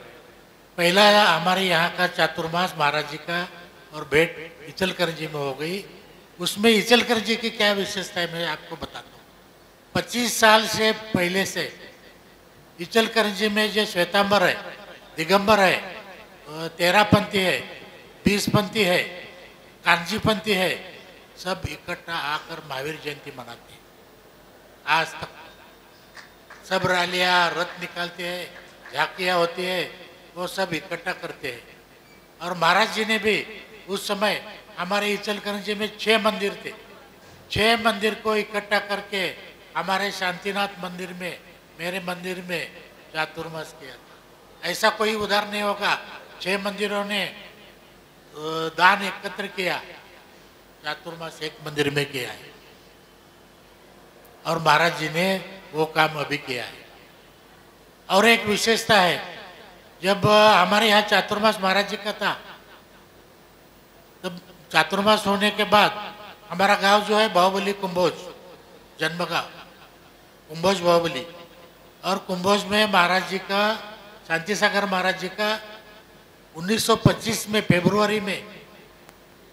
पहला हमारे यहाँ का चातुर्मास महाराज जी का और भेंट ईचलकरंजी में हो गई। उसमें ईचलकरंजी की क्या विशेषता है मैं आपको बताता हूँ। 25 साल से पहले से ईचलकरंजी में जो श्वेतांबर है, दिगंबर है, 13पंथी है, 20पंथी है, कांजीपंथी है, सब इकट्ठा आकर महावीर जयंती मनाते हैं। आज तक सब रैलियाँ रथ निकालते हैं, झांकियाँ होती है, वो सब इकट्ठा करते हैं। और महाराज जी ने भी उस समय हमारे ईचलकरंजी में 6 मंदिर थे, 6 मंदिर को इकट्ठा करके हमारे शांतिनाथ मंदिर में, मेरे मंदिर में चातुर्मास किया था। ऐसा कोई उदाहरण नहीं होगा। 6 मंदिरों ने दान एकत्र किया, चातुर्मास एक मंदिर में किया है और महाराज जी ने वो काम अभी किया है। और एक विशेषता है, जब हमारे यहाँ चातुर्मास महाराज जी का था, तब चातुर्मास होने के बाद हमारा गांव जो है बाहुबली कुंभोज, जन्म गांव कुंभोज बाहुबली, और कुंभोज में महाराज जी का, शांति सागर महाराज जी का 1925 में फरवरी में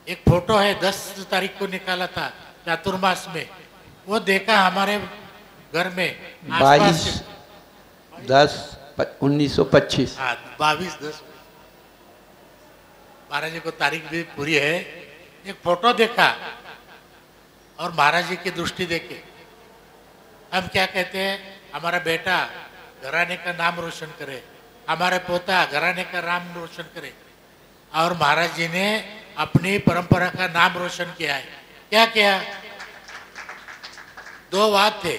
एक फोटो है, 10 तारीख को निकाला था चातुर्मास में। वो देखा हमारे घर में 22/10/1925। हाँ 22/10 महाराज जी को तारीख भी पूरी है। एक फोटो देखा और महाराज जी की दृष्टि देखे हम क्या कहते हैं, हमारा बेटा घराने का नाम रोशन करे, हमारे पोता घराने का नाम रोशन करे। और महाराज जी ने अपनी परंपरा का नाम रोशन किया है। क्या किया? 2 वाद थे,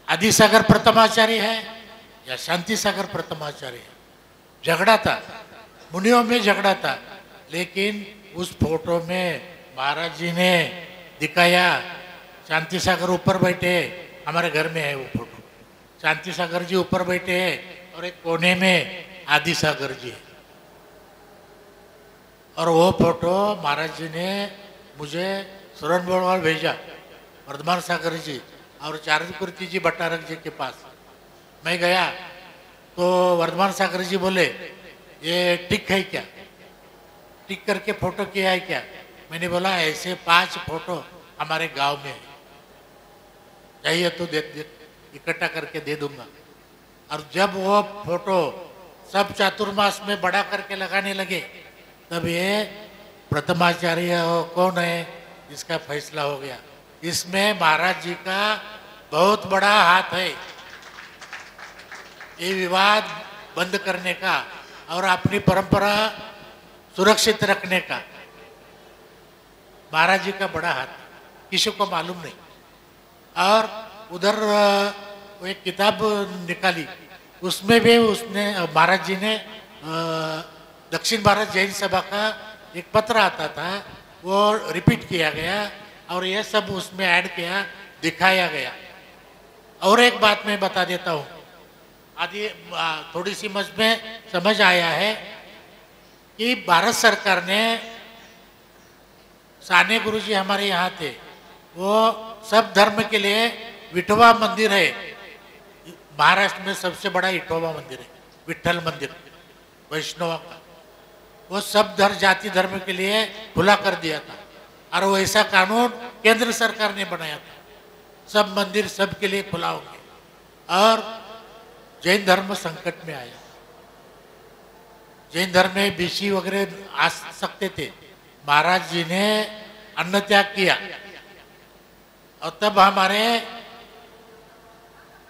आदि सागर प्रथमाचार्य है या शांति सागर प्रथमाचार्य है। झगड़ा था, मुनियों में झगड़ा था, लेकिन उस फोटो में महाराज जी ने दिखाया शांति सागर ऊपर बैठे, हमारे घर में है वो फोटो, शांति सागर जी ऊपर बैठे हैं और एक कोने में आदि सागर जी है। और वो फोटो महाराज जी ने मुझे सुरन बोलवाल भेजा, वर्धमान सागर जी और चारुकृति जी भट्टारक जी के पास। मैं गया तो वर्धमान सागर जी बोले ये टिक है क्या, टिक करके फोटो किया है क्या? मैंने बोला ऐसे 5 फोटो हमारे गांव में है, चाहिए तो दे इकट्ठा करके दे दूंगा। और जब वो फोटो सब चातुर्मास में बड़ा करके लगाने लगे, तब ये प्रथमाचार्य कौन है इसका फैसला हो गया। इसमें महाराज जी का बहुत बड़ा हाथ है, ये विवाद बंद करने का और अपनी परंपरा सुरक्षित रखने का महाराज जी का बड़ा हाथ, किसी को मालूम नहीं। और उधर वो एक किताब निकाली, उसमें भी उसने महाराज जी ने दक्षिण भारत जैन सभा का एक पत्र आता था, वो रिपीट किया गया और ये सब उसमें ऐड किया, दिखाया गया। और एक बात मैं बता देता हूँ, आदि थोड़ी सी समझ आया है कि भारत सरकार ने, साने गुरुजी हमारे यहाँ थे, वो सब धर्म के लिए विठोबा मंदिर है, महाराष्ट्र में सबसे बड़ा विठोबा मंदिर है, विठ्ठल मंदिर वैष्णव का, वो सब जाति धर्म के लिए खुला कर दिया था। और वैसा कानून केंद्र सरकार ने बनाया था, सब मंदिर सबके लिए खुला होंगे। और जैन धर्म संकट में आया, जैन धर्म में बीसी वगैरह आ सकते थे, महाराज जी ने अन्न त्याग किया। और तब हमारे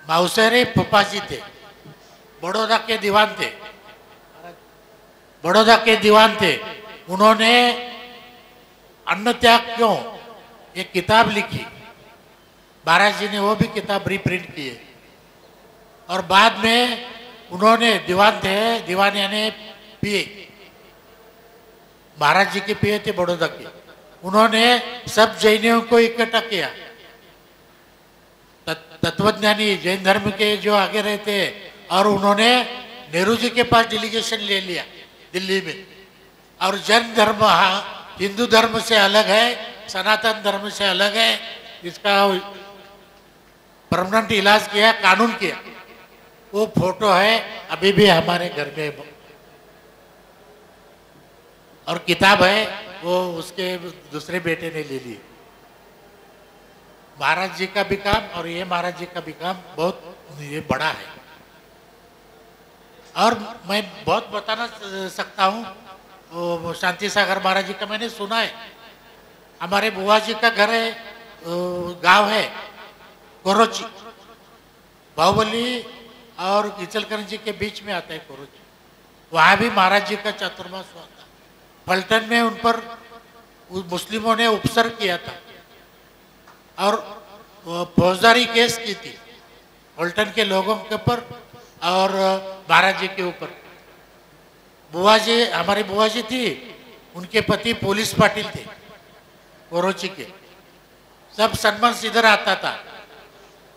माउसेरे फूफा जी थे, बड़ौदा के दीवान थे, बड़ौदा के दीवान थे, उन्होंने अन्न त्याग क्यों एक किताब लिखी, महाराज जी ने वो भी किताब रिप्रिंट की है। और बाद में उन्होंने, दीवान थे, दीवान यानी पिए, महाराज जी के पिए थे बड़ौदा के, उन्होंने सब जैनियों को इकट्ठा किया, तत्वज्ञानी जैन धर्म के जो आगे रहते, और उन्होंने नेहरू जी के पास डेलीगेशन ले लिया दिल्ली में। और जैन धर्म हिंदू धर्म से अलग है, सनातन धर्म से अलग है, इसका परमानेंट इलाज किया, कानून किया। वो फोटो है अभी भी हमारे घर में, और किताब है वो उसके दूसरे बेटे ने ले ली। महाराज जी का भी काम और ये महाराज जी का भी काम बहुत ये बड़ा है। और मैं बहुत बताना सकता हूँ, शांति सागर महाराज जी का मैंने सुना है, हमारे बुआ जी का घर है, गांव है कोरोची, बाहुबली और किचलकरंजी जी के बीच में आता है कोरोची। वहाँ भी महाराज जी का चातुर्मास हुआ था। पलटन में उन पर मुस्लिमों ने उपसर्ग किया था और फौजदारी केस की थी पलटन के लोगों के ऊपर और महाराज जी के ऊपर। बुआ जी, हमारी बुआ जी थी, उनके पति पुलिस पाटिल थे कोरोची के, सब सम्मान इधर आता था।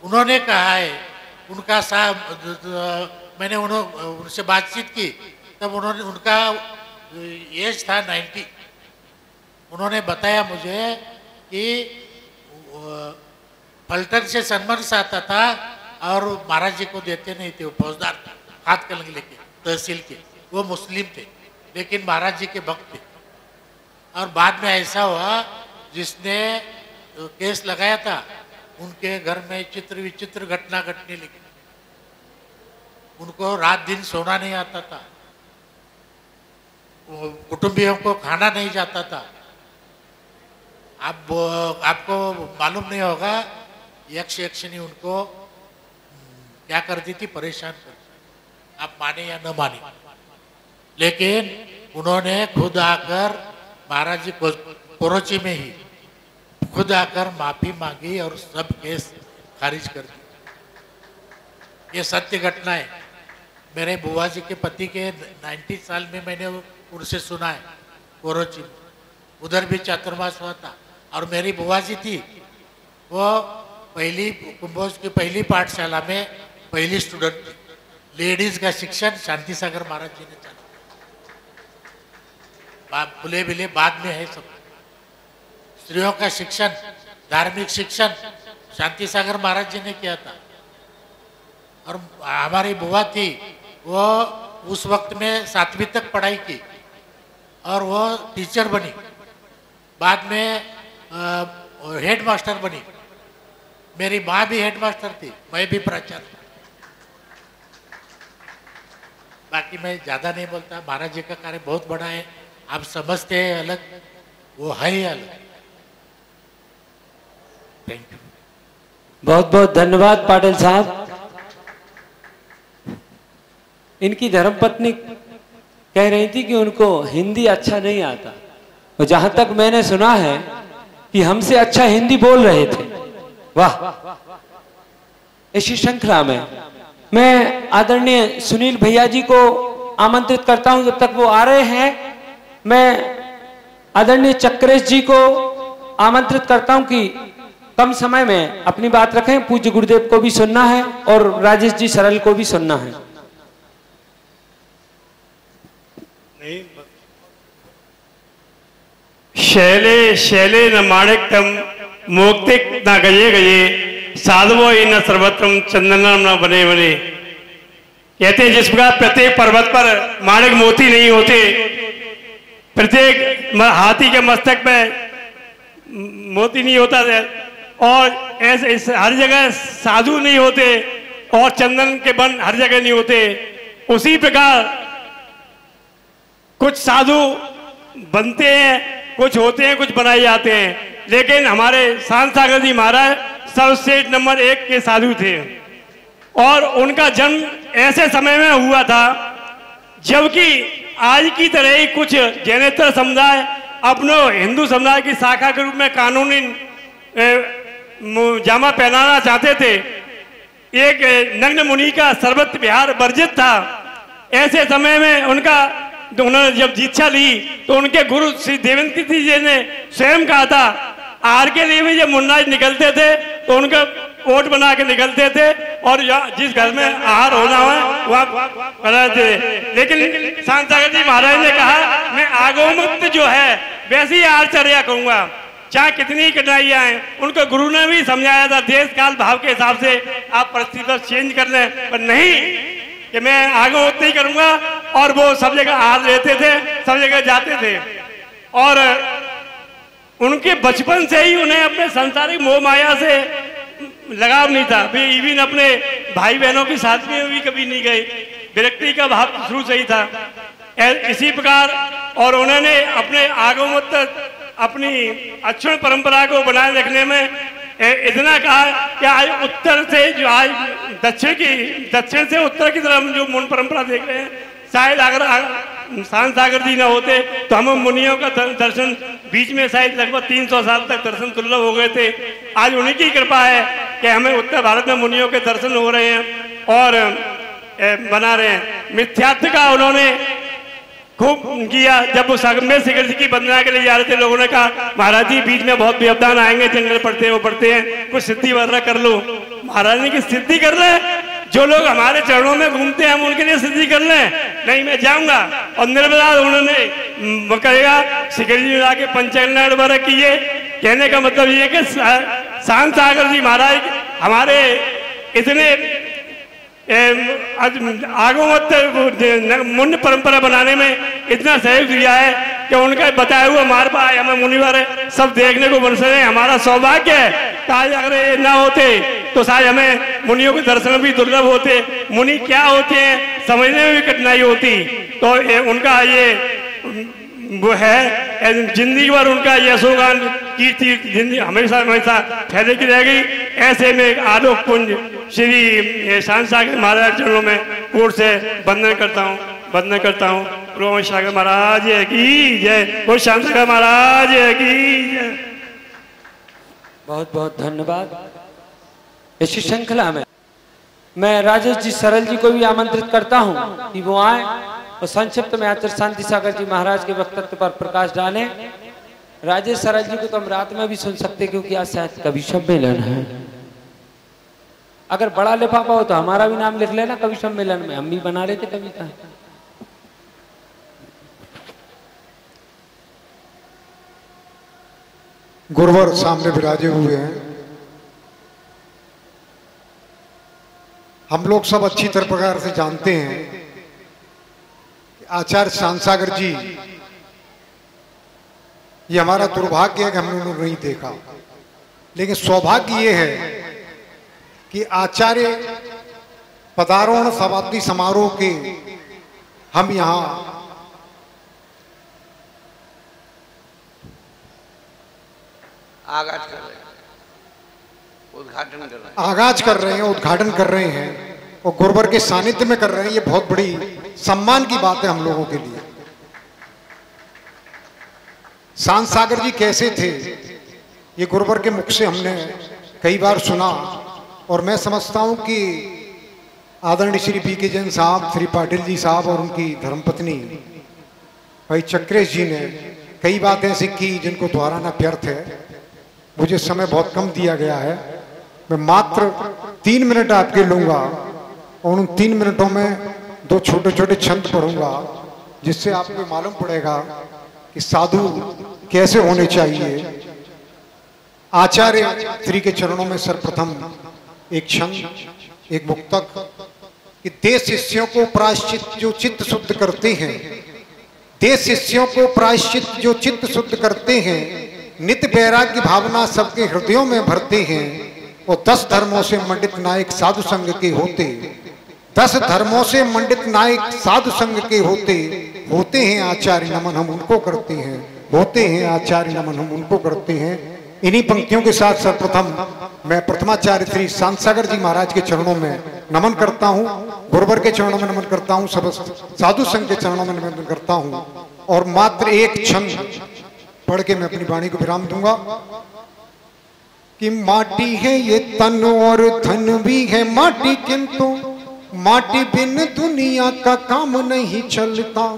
उन्होंने कहा है, उनका मैंने उनसे बातचीत की, तब उन्होंने, उनका एज था 90। उन्होंने बताया मुझे कि पलटन से सम्मान आता था और महाराज जी को देते नहीं थे, वो फौजदार था, हाथ कलंग लेके तहसील के, वो मुस्लिम थे लेकिन महाराज जी के भक्त थे। और बाद में ऐसा हुआ, जिसने केस लगाया था उनके घर में चित्र विचित्र घटना घटने लगी। उनको रात दिन सोना नहीं आता था, कुटुंबियों को खाना नहीं जाता था। अब आपको मालूम नहीं होगा, यक्षिणी उनको क्या करती थी, परेशान करती, आप माने या न माने। लेकिन उन्होंने खुद आकर महाराज जी कोरोची में ही खुद आकर माफी मांगी और सब केस खारिज कर दी। ये सत्य घटना है। मेरे बुआ जी के पति के 90 साल में मैंने उनसे सुना है कोरोची में, उधर भी चातुर्मास हुआ था। और मेरी बुआ जी थी, वो पहली कुंभोज की पहली पाठशाला में पहली स्टूडेंट थी। लेडीज का शिक्षण शांति सागर महाराज जी ने चला, बुले बिले बाद में है सब। स्त्रियों का शिक्षण, धार्मिक शिक्षण शांति सागर महाराज जी ने किया था। और हमारी बुआ थी, वो उस वक्त में 7वीं तक पढ़ाई की और वो टीचर बनी, बाद में हेड मास्टर बनी। मेरी माँ भी हेड मास्टर थी, मैं भी प्राचार्य। बाकी मैं ज़्यादा नहीं बोलता, महाराज जी का कार्य बहुत बड़ा है, आप समझते हैं अलग, वो है ही अलग। Thank you. बहुत बहुत धन्यवाद पाटिल साहब। इनकी धर्मपत्नी कह रही थी कि उनको हिंदी अच्छा नहीं आता, और जहां तक मैंने सुना है कि हमसे अच्छा हिंदी बोल रहे थे। वाह! इसी श्रृंखला में मैं आदरणीय सुनील भैया जी को आमंत्रित करता हूं। जब तक वो आ रहे हैं, मैं आदरणीय चक्रेश जी को आमंत्रित करता हूं कि कम समय में अपनी बात रखें। पूज्य गुरुदेव को भी सुनना है और राजेश जी सरल को भी सुनना है। शैले शैले न माणिक्यम मोक्तिक न गये गये साधवो ही न सर्वत्रम चंदनम न बने बने। कहते हैं जिस प्रकार प्रत्येक पर्वत पर माणिक मोती नहीं होते, प्रत्येक हाथी के मस्तक पे मोती नहीं होता है, और ऐसे हर जगह साधु नहीं होते और चंदन के वन हर जगह नहीं होते, उसी प्रकार कुछ साधु बनते हैं, कुछ होते हैं, कुछ बनाए जाते हैं। लेकिन हमारे शांत सागर जी महाराज सर्वश्रेष्ठ नंबर 1 के साधु थे, और उनका जन्म ऐसे समय में हुआ था जबकि आज की तरह ही कुछ जैनेतर समुदाय अपने हिंदू समुदाय की शाखा के रूप में कानूनी जामा पहनाना चाहते थे। एक नग्न मुनि का सर्वत्र विहार वर्जित था। ऐसे समय में उन्होंने जब दीक्षा ली तो उनके गुरु श्री देवेंद्र जी ने स्वयं कहा था, आहार के लिए भी जब मुन्नाज निकलते थे तो उनका ओट बना के निकलते थे, और जिस घर में आहार होना है वहाँ बनाते थे। लेकिन शांत सागर जी महाराज ने कहा, मैं आगोमुक्त जो है वैसी आहारचर्या करूंगा, चाहे कितनी कठिनाइयां हैं। उनको गुरु ने भी समझाया था, देश काल भाव के हिसाब से आप परिस्थिति को चेंज कर लें, पर नहीं कि मैं आगे उतना ही करूंगा। और वो सब जगह आहार लेते थे, सब जगह जाते थे, और उनके बचपन से ही उन्हें अपने सांसारिक मोह माया से लगाव नहीं था। वे इवन अपने भाई बहनों की शादी में भी कभी नहीं गए, विरक्ति का भाव शुरू से ही था। इसी प्रकार और उन्होंने अपने आगमत अपनी अक्षुण परंपरा को बनाए रखने में इतना कहा कि आज उत्तर से जो आज दक्षिण से उत्तर की तरफ जो मूल परंपरा देख रहे हैं, शायद अगर शांत सागर जी न होते तो हम मुनियों का दर्शन बीच में शायद लगभग 300 साल तक दर्शन दुर्लभ हो गए थे। आज उन्हीं की कृपा है कि हमें उत्तर भारत में मुनियों के दर्शन हो रहे हैं और बना रहे हैं। मिथ्यात्व का उन्होंने खूब किया। जब वो संगमेश शिखर जी की वंदना के लिए जा रहे थे, लोगों ने कहा महाराज जी बीच में बहुत व्यवधान आएंगे, जंगल पड़ते हैं, वो पड़ते हैं, कुछ सिद्धि वगैरह कर लो। महाराज ने की सिद्धि कर ले, जो लोग हमारे चरणों में घूमते हैं हम उनके लिए सिद्धि कर लें, नहीं मैं जाऊंगा। और निर्विवाद उन्होंने कहेगा शिखर जी में जाके पंचकल्याण वगैरह किए। कहने का मतलब ये कि शांत सागर जी महाराज हमारे इतने आगमत मुनि परंपरा बनाने में इतना सहयोग दिया है कि उनका बताया हुआ हमारे पास हमें मुनिवर सब देखने को बन सके। हमारा सौभाग्य है। आज अगर ये ना होते तो शायद हमें मुनियों के दर्शन भी दुर्लभ होते। मुनि क्या होते हैं समझने में भी कठिनाई होती। तो उनका ये वो है, जिंदगी भर उनका यशोगान कीर्ति जिंदगी हमेशा हमेशा फैले की रह गई। ऐसे में आलोक कुंज श्री शांत सागर महाराज चरणों में कोट से वंदन करता हूँ। रोम सागर महाराज की जय, वो शांत सागर महाराज की जय। बहुत बहुत धन्यवाद। इसी श्रृंखला में मैं राजेश जी सरल जी को भी आमंत्रित करता हूं कि वो आए और संक्षिप्त में आचार्य शांति सागर जी महाराज के वक्तव्य पर प्रकाश डालें। राजेश सरल जी को तो हम रात में भी सुन सकते क्योंकि आज शायद कवि सम्मेलन है। अगर बड़ा लिफाफा हो तो हमारा भी नाम लिख लेना कवि सम्मेलन में, हम भी बना लेते कविता। गुरुवर सामने विराजे हुए हैं। हम लोग सब अच्छी तरह प्रकार से जानते हैं कि आचार्य शांत सागर जी, ये हमारा दुर्भाग्य है कि हमने उन्हें नहीं देखा, लेकिन सौभाग्य ये है कि आचार्य पदारोहण शताब्दी समारोह के हम यहाँ आगाज कर रहे हैं, उद्घाटन कर रहे हैं और गुरुवर के सानिध्य में कर रहे हैं। ये बहुत बड़ी सम्मान की बात है हम लोगों के लिए। शांत सागर जी कैसे थे ये गुरुवर के मुख से हमने कई बार सुना और मैं समझता हूं कि आदरणीय श्री पीके जैन साहब, श्री पाटिल जी साहब और उनकी धर्मपत्नी भाई चक्रेश जी ने कई बातें ऐसी की जिनको दोहराना व्यर्थ है। मुझे समय बहुत कम दिया गया है, मैं मात्र 3 मिनट आपके लूंगा और उन 3 मिनटों में 2 छोटे छोटे छंद पढ़ूंगा जिससे आपको मालूम पड़ेगा कि साधु कैसे होने चाहिए। आचार्य श्री के चरणों में सर्वप्रथम एक छंद, एक मुक्तक कि देश शिष्यों को प्रायश्चित जो चित्त शुद्ध करते हैं, देश शिष्यों को प्रायश्चित जो चित्त शुद्ध करते हैं, नित्य वैराग्य भावना सबके हृदयों में भरते हैं और 10 धर्मों से मंडित नायक साधु संघ के होते, 10 धर्मों से मंडित नायक साधु संघ के होते हैं आचार्य नमन हम उनको करते हैं, होते हैं आचार्य नमन हम उनको करते हैं। इन्हीं पंक्तियों के साथ सर्वप्रथम मैं प्रथमाचार्य श्री शांत सागर जी महाराज के चरणों में नमन करता हूँ, गुरुवर के चरणों में नमन करता हूँ, सब साधु संघ के चरणों में नमन करता हूँ और मात्र एक छंद पढ़ के मैं अपनी वाणी को विराम दूंगा कि माटी है ये तन और धन भी है माटी, किंतु माटी बिन दुनिया का काम नहीं चलता।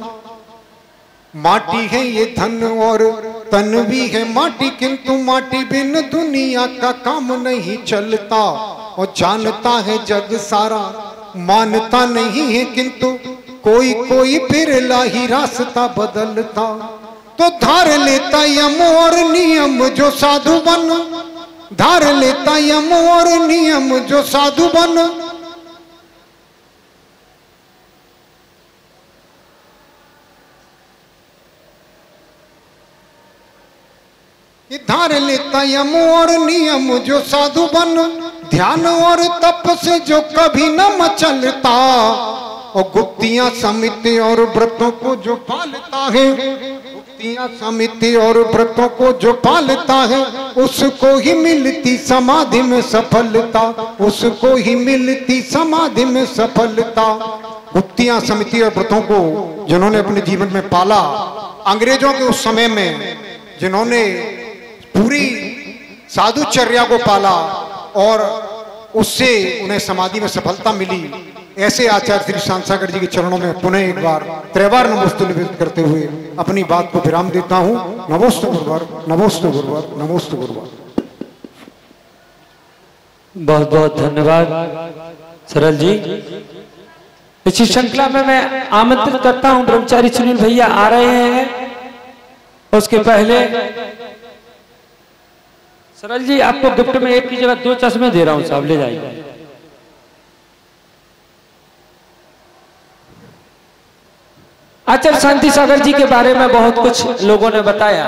माटी है ये धन और तन भी है माटी, किंतु माटी बिन दुनिया का काम नहीं चलता। और जानता है जग सारा मानता नहीं है, किंतु कोई कोई बिरला ही रास्ता बदलता। तो धार लेता यम और नियम जो साधु बन, धार लेता यम और नियम जो साधु बन। धार लेता यम और नियम जो साधु बन, ध्यान और तप से जो कभी न मचलता। और गुप्तियां समिति और व्रतों को जो पालता है, गुप्तियां समिति और व्रतों को जो पालता है, उसको ही मिलती समाधि में सफलता, उसको ही मिलती समाधि में सफलता। गुप्तियां समिति और व्रतों को जिन्होंने अपने जीवन में पाला, अंग्रेजों के उस समय में जिन्होंने पूरी साधुचर्या को पाला और उससे उन्हें समाधि में सफलता मिली, ऐसे आचार्य श्री शांत सागर जी के चरणों में पुनः एक बार त्रैवार नमोस्तु निवेदित करते हुए अपनी बात को विराम देता हूं। नमोस्तु गुरुवर, नमोस्तु गुरुवर, नमोस्तु गुरुवर। बहुत बहुत धन्यवाद सरल जी। इसी श्रृंखला में मैं आमंत्रित करता हूं ब्रह्मचारी सुनील भैया आ रहे हैं। उसके पहले सरल जी आपको गिफ्ट में एक की जगह 2 चश्मे दे रहा हूं साहब, ले जाइए। आचार्य शांति सागर जी के बारे में बहुत कुछ लोगों ने बताया,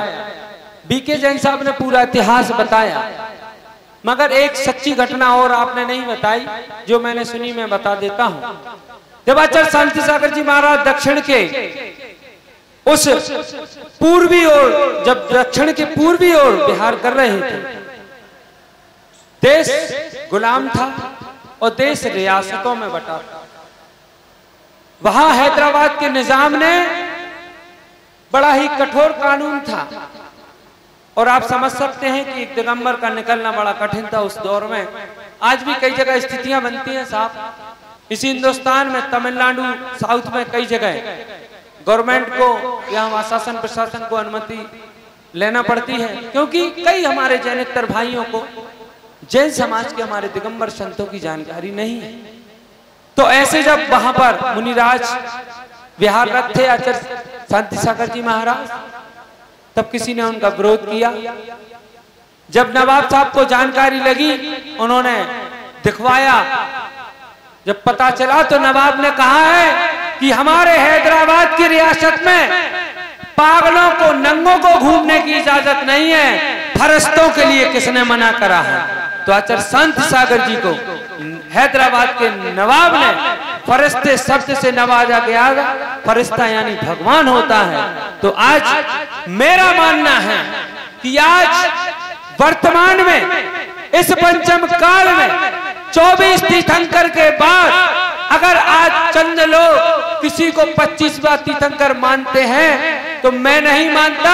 बीके जैन साहब ने पूरा इतिहास बताया, मगर एक सच्ची घटना और आपने नहीं बताई जो मैंने सुनी, मैं बता देता हूं। जब आचार्य शांति सागर जी महाराज दक्षिण के उस पूर्वी ओर, जब दक्षिण के पूर्वी ओर विहार कर रहे थे, देश गुलाम था और देश रियासतों में बटा था। वहां हैदराबाद के निजाम ने बड़ा ही कठोर कानून था और आप समझ सकते हैं कि एक दिगंबर का निकलना बड़ा कठिन था उस दौर में। आज भी कई जगह स्थितियां बनती हैं साहब। इसी हिंदुस्तान में तमिलनाडु साउथ में कई जगह गवर्नमेंट को या वहां शासन प्रशासन को अनुमति लेना पड़ती है, क्योंकि कई हमारे जैनेतर भाइयों को जैन समाज के हमारे दिगंबर संतों की जानकारी नहीं है। तो ऐसे जब वहां पर मुनिराज विहाररत थे आचार्य शांति सागर जी महाराज, तब किसी ने उनका विरोध किया। जब नवाब साहब को जानकारी लगी, उन्होंने दिखवाया। जब पता चला तो नवाब ने कहा है कि हमारे हैदराबाद की रियासत में पागलों को, नंगों को घूमने की इजाजत नहीं है, फरिश्तों के लिए किसने मना करा है। तो आचार्य शांत सागर जी को हैदराबाद के नवाब ने फरिश्ते शब्द से नवाजा गया। फरिश्ता यानी भगवान होता है। तो आज मेरा मानना है कि आज वर्तमान में इस पंचम काल में 24 तीर्थंकर के बाद अगर आज चंद लोग किसी को 25वां तीर्थंकर मानते हैं तो मैं नहीं मानता।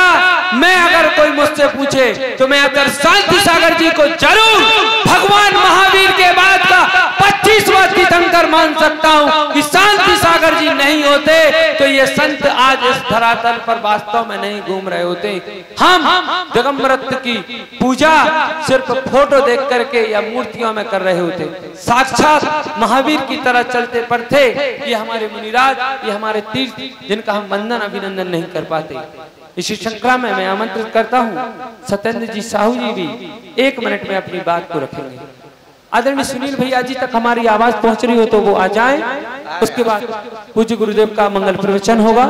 मैं अगर कोई मुझसे पूछे तो मैं आचार्य शांति सागर जी को जरूर भगवान महावीर के बाद का 25वां तीर्थंकर मान सकता हूं कि शांति सागर जी नहीं होते तो ये संत आज इस धरातल पर वास्तव में नहीं घूम रहे होते। हम दिगंबरत्व की पूजा सिर्फ फोटो देख करके या मूर्तियों में कर रहे होते, साक्षात महावीर की तरह चलते पड़ते। ये हमारे मुनिराज, ये हमारे तीर्थ जिनका हम वंदन अभिनंदन नहीं कर पाते। इसी श्रृंखला में मैं आमंत्रित करता हूं सत्येंद्र जी साहू जी भी 1 मिनट में अपनी बात को रखेंगे। आदरणीय सुनील भैया जी तक हमारी आवाज पहुंच रही हो तो वो आ जाएं, उसके बाद पूज्य गुरुदेव का मंगल प्रवचन होगा।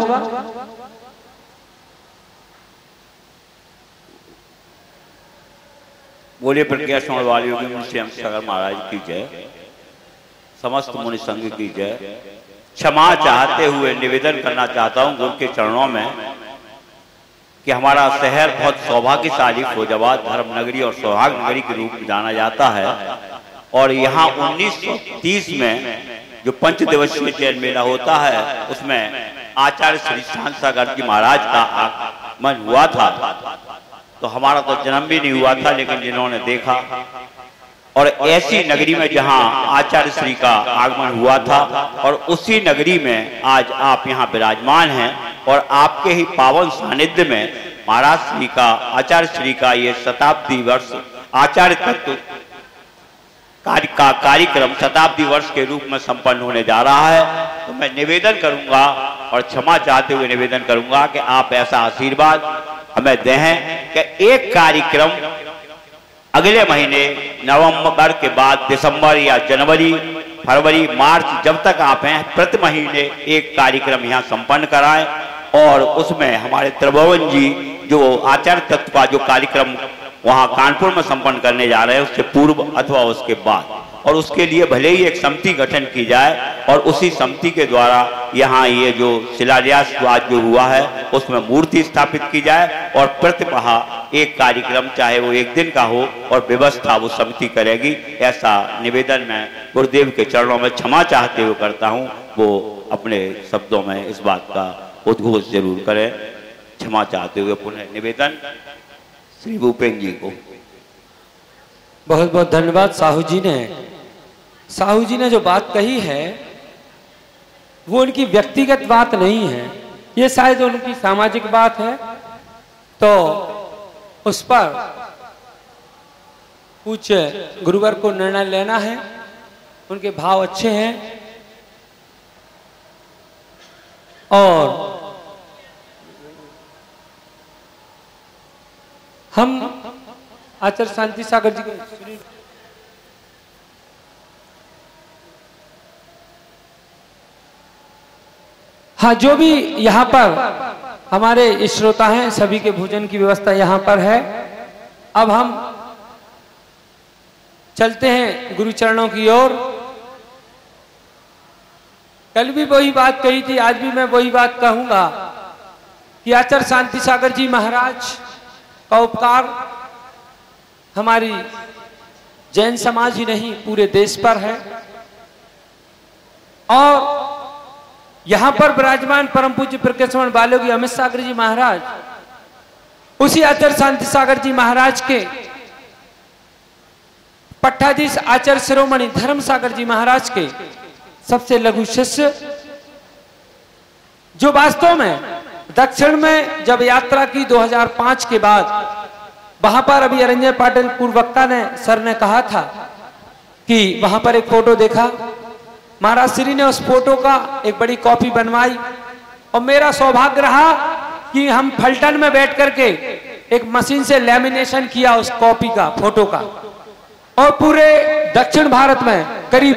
बोले प्रज्ञा श्रवण वाली योगी मुंशी हम सागर महाराज की जय, समस्त मुनि संघ की जय। क्षमा चाहते हुए निवेदन करना चाहता हूं गुरु के चरणों में कि हमारा शहर बहुत सौभाग्यशाली फौजाबाद धर्म नगरी और सौभाग्य नगरी के रूप में जाना जाता है। और यहाँ 1930 में जो 5 दिवसीय जैन मेला होता है उसमें आचार्य श्री शांत सागर जी महाराज का आगमन हुआ था। तो हमारा तो जन्म भी नहीं हुआ था, लेकिन जिन्होंने देखा, और ऐसी नगरी में जहाँ आचार्य श्री का आगमन हुआ था और उसी नगरी में आज आप यहाँ विराजमान हैं और आपके ही पावन सानिध्य में महाराज श्री का आचार्य श्री का ये शताब्दी वर्ष आचार्य तत्व का कार्यक्रम शताब्दी वर्ष के रूप में संपन्न होने जा रहा है। तो मैं निवेदन करूंगा और क्षमा चाहते हुए निवेदन करूंगा कि आप ऐसा आशीर्वाद हमें दें कि एक कार्यक्रम अगले महीने नवंबर के बाद दिसंबर या जनवरी फरवरी मार्च जब तक आप हैं प्रति महीने एक कार्यक्रम यहाँ संपन्न कराएं और उसमें हमारे त्रिभुवन जी जो आचार्य तत्व का जो कार्यक्रम वहाँ कानपुर में संपन्न करने जा रहे हैं उससे पूर्व अथवा उसके बाद, और उसके लिए भले ही एक समिति गठन की जाए और उसी समिति के द्वारा यहाँ ये जो शिलान्यास आज जो हुआ है उसमें मूर्ति स्थापित की जाए और प्रतिमाह एक कार्यक्रम चाहे वो 1 दिन का हो और व्यवस्था वो समिति करेगी। ऐसा निवेदन मैं गुरुदेव के चरणों में क्षमा चाहते हुए करता हूँ। वो अपने शब्दों में इस बात का उद्घोष जरूर करें। क्षमा चाहते हुए पुनः निवेदन श्री भूपेन्द्र जी को। बहुत बहुत धन्यवाद। साहू जी ने जो बात कही है वो उनकी व्यक्तिगत बात नहीं है, ये शायद उनकी सामाजिक बात है, तो उस पर कुछ गुरुवर को निर्णय लेना है। उनके भाव अच्छे हैं और हम आचार्य शांति सागर जी के हाँ जो भी यहाँ पर हमारे श्रोता हैं सभी के भोजन की व्यवस्था यहाँ पर है। अब हम चलते हैं गुरु चरणों की ओर। कल भी वही बात कही थी, आज भी मैं वही बात कहूंगा कि आचार्य शांति सागर जी महाराज का उपकार हमारी जैन समाज ही नहीं पूरे देश पर है। और यहां पर विराजमान परम पूज्य प्रकाशमान बालोगी अमित सागर जी महाराज उसी आचार्य शांति सागर जी महाराज के पट्टाधीश आचार्य शिरोमणि धर्म सागर जी महाराज के सबसे लघु शिष्य, जो वास्तव में दक्षिण में जब यात्रा की 2005 के बाद वहां पर अभी अरंजय पाटिल पूर्व वक्ता ने सर ने कहा था कि वहां पर एक फोटो देखा, महाराज श्री ने उस फोटो का एक बड़ी कॉपी बनवाई और मेरा सौभाग्य रहा कि हम फलटन में बैठ करके एक मशीन से लैमिनेशन किया उस कॉपी का फोटो का, और पूरे दक्षिण भारत में करीब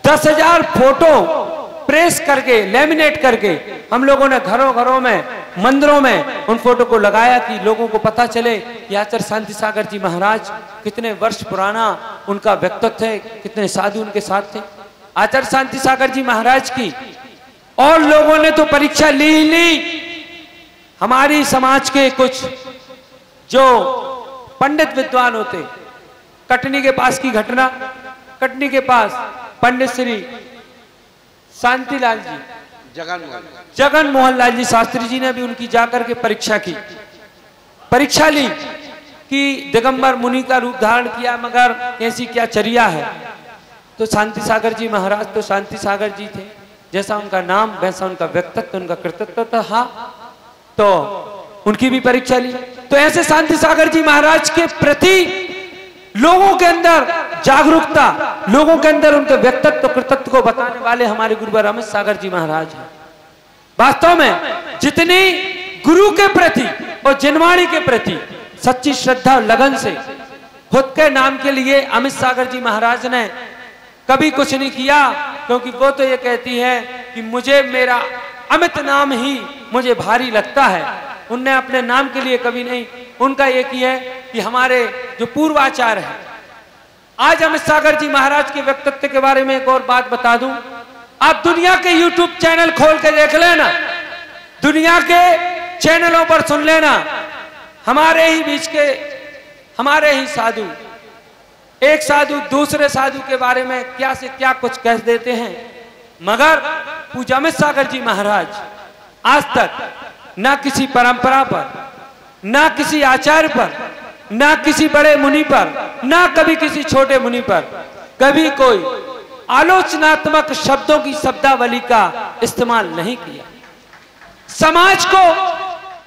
10,000 फोटो प्रेस करके लैमिनेट करके हम लोगों ने घरों घरों में मंदिरों में उन फोटो को लगाया कि लोगों को पता चले कि आचार्य शांति सागर जी महाराज कितने वर्ष पुराना उनका व्यक्तित्व है, कितने साधु उनके साथ थे। आचार्य शांति सागर जी महाराज की और लोगों ने तो परीक्षा ली। हमारी समाज के कुछ जो पंडित विद्वान होते, कटनी के पास की घटना, कटनी के पास पंडित श्री शांतिलाल जी जगन मोहन लाल जी शास्त्री जी ने भी उनकी जाकर के परीक्षा की, परीक्षा ली कि दिगंबर मुनि का रूप धारण किया, मगर कैसी क्या चर्या है। तो शांति सागर जी महाराज तो शांति सागर जी थे, जैसा उनका नाम वैसा उनका व्यक्तित्व, उनका कृतित्व था। तो उनकी भी परीक्षा ली। तो ऐसे शांति सागर जी महाराज के प्रति लोगों के अंदर जागरूकता, लोगों के अंदर उनके व्यक्तित्व कृतित्व को बताने वाले हमारे गुरुवर अमित सागर जी महाराज हैं। वास्तव में जितनी गुरु के प्रति और जिनवाणी के प्रति सच्ची श्रद्धा लगन से खुद के नाम के लिए अमित सागर जी महाराज ने कभी कुछ नहीं किया, क्योंकि वो तो ये कहती है कि मुझे मेरा अमित नाम ही मुझे भारी लगता है। उनने अपने नाम के लिए कभी नहीं, उनका एक ही है कि हमारे जो पूर्वाचार्य है। आज अमित सागर जी महाराज के व्यक्तित्व के बारे में एक और बात बता दूं, आप दुनिया के YouTube चैनल खोल के देख लेना, दुनिया के चैनलों पर सुन लेना, हमारे ही बीच के हमारे ही साधु, एक साधु दूसरे साधु के बारे में क्या से क्या कुछ कह देते हैं, मगर पूज्य अमित सागर जी महाराज आज तक ना किसी परंपरा पर, ना किसी आचार्य पर, ना किसी बड़े मुनि पर, ना कभी किसी छोटे मुनि पर कभी कोई आलोचनात्मक शब्दों की शब्दावली का इस्तेमाल नहीं किया। समाज को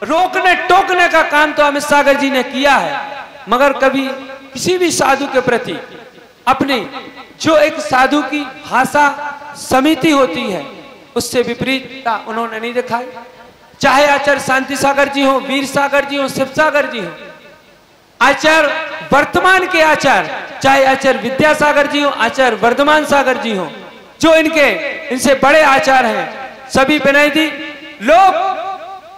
रोकने टोकने का काम तो अमित सागर जी ने किया है, मगर कभी किसी भी साधु के प्रति अपनी जो एक साधु की भाषा समिति होती है उससे विपरीतता उन्होंने नहीं दिखाई। चाहे आचार्य शांति सागर जी हो, वीर सागर जी हो, शिव सागर जी हो, आचार्य वर्तमान के आचार्य, चाहे आचार्य विद्यासागर जी हो, आचार्य वर्धमान सागर जी हो, जो इनसे बड़े आचार्य हैं, सभी विनयी लोग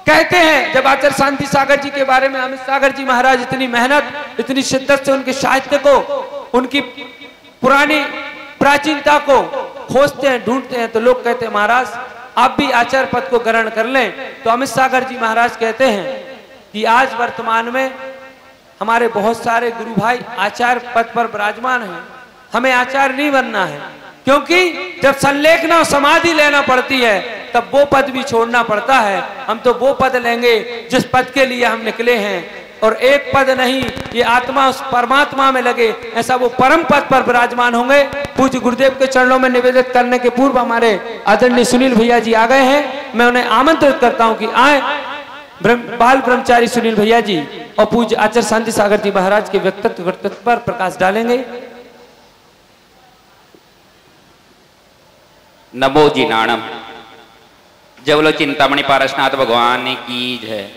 कहते हैं। जब आचार्य शांति सागर जी के बारे में अमित सागर जी महाराज इतनी मेहनत, इतनी शिद्दत से उनके साहित्य को, उनकी पुरानी प्राचीनता को खोजते हैं, ढूंढते हैं, तो लोग कहते हैं महाराज आप भी आचार्य पद को ग्रहण कर लें। तो अमित सागर जी महाराज कहते हैं कि आज वर्तमान में हमारे बहुत सारे गुरु भाई आचार्य पद पर विराजमान हैं, हमें आचार्य नहीं बनना है, क्योंकि जब संलेखना और समाधि लेना पड़ती है तब वो पद भी छोड़ना पड़ता है। हम तो वो पद लेंगे जिस पद के लिए हम निकले हैं, और एक पद नहीं, ये आत्मा उस परमात्मा में लगे, ऐसा वो परम पद पर विराजमान होंगे। पूज्य गुरुदेव के चरणों में निवेदित करने के पूर्व हमारे आदरणीय सुनील भैया जी आ गए हैं। मैं उन्हें आमंत्रित करता हूं कि आए बाल ब्रह्मचारी सुनील भैया जी और पूज्य आचार्य शांति सागर जी महाराज के व्यक्तित्व पर प्रकाश डालेंगे। नमो जी नाणम। जब बोलो चिंतामणि पारसनाथ भगवान की जय।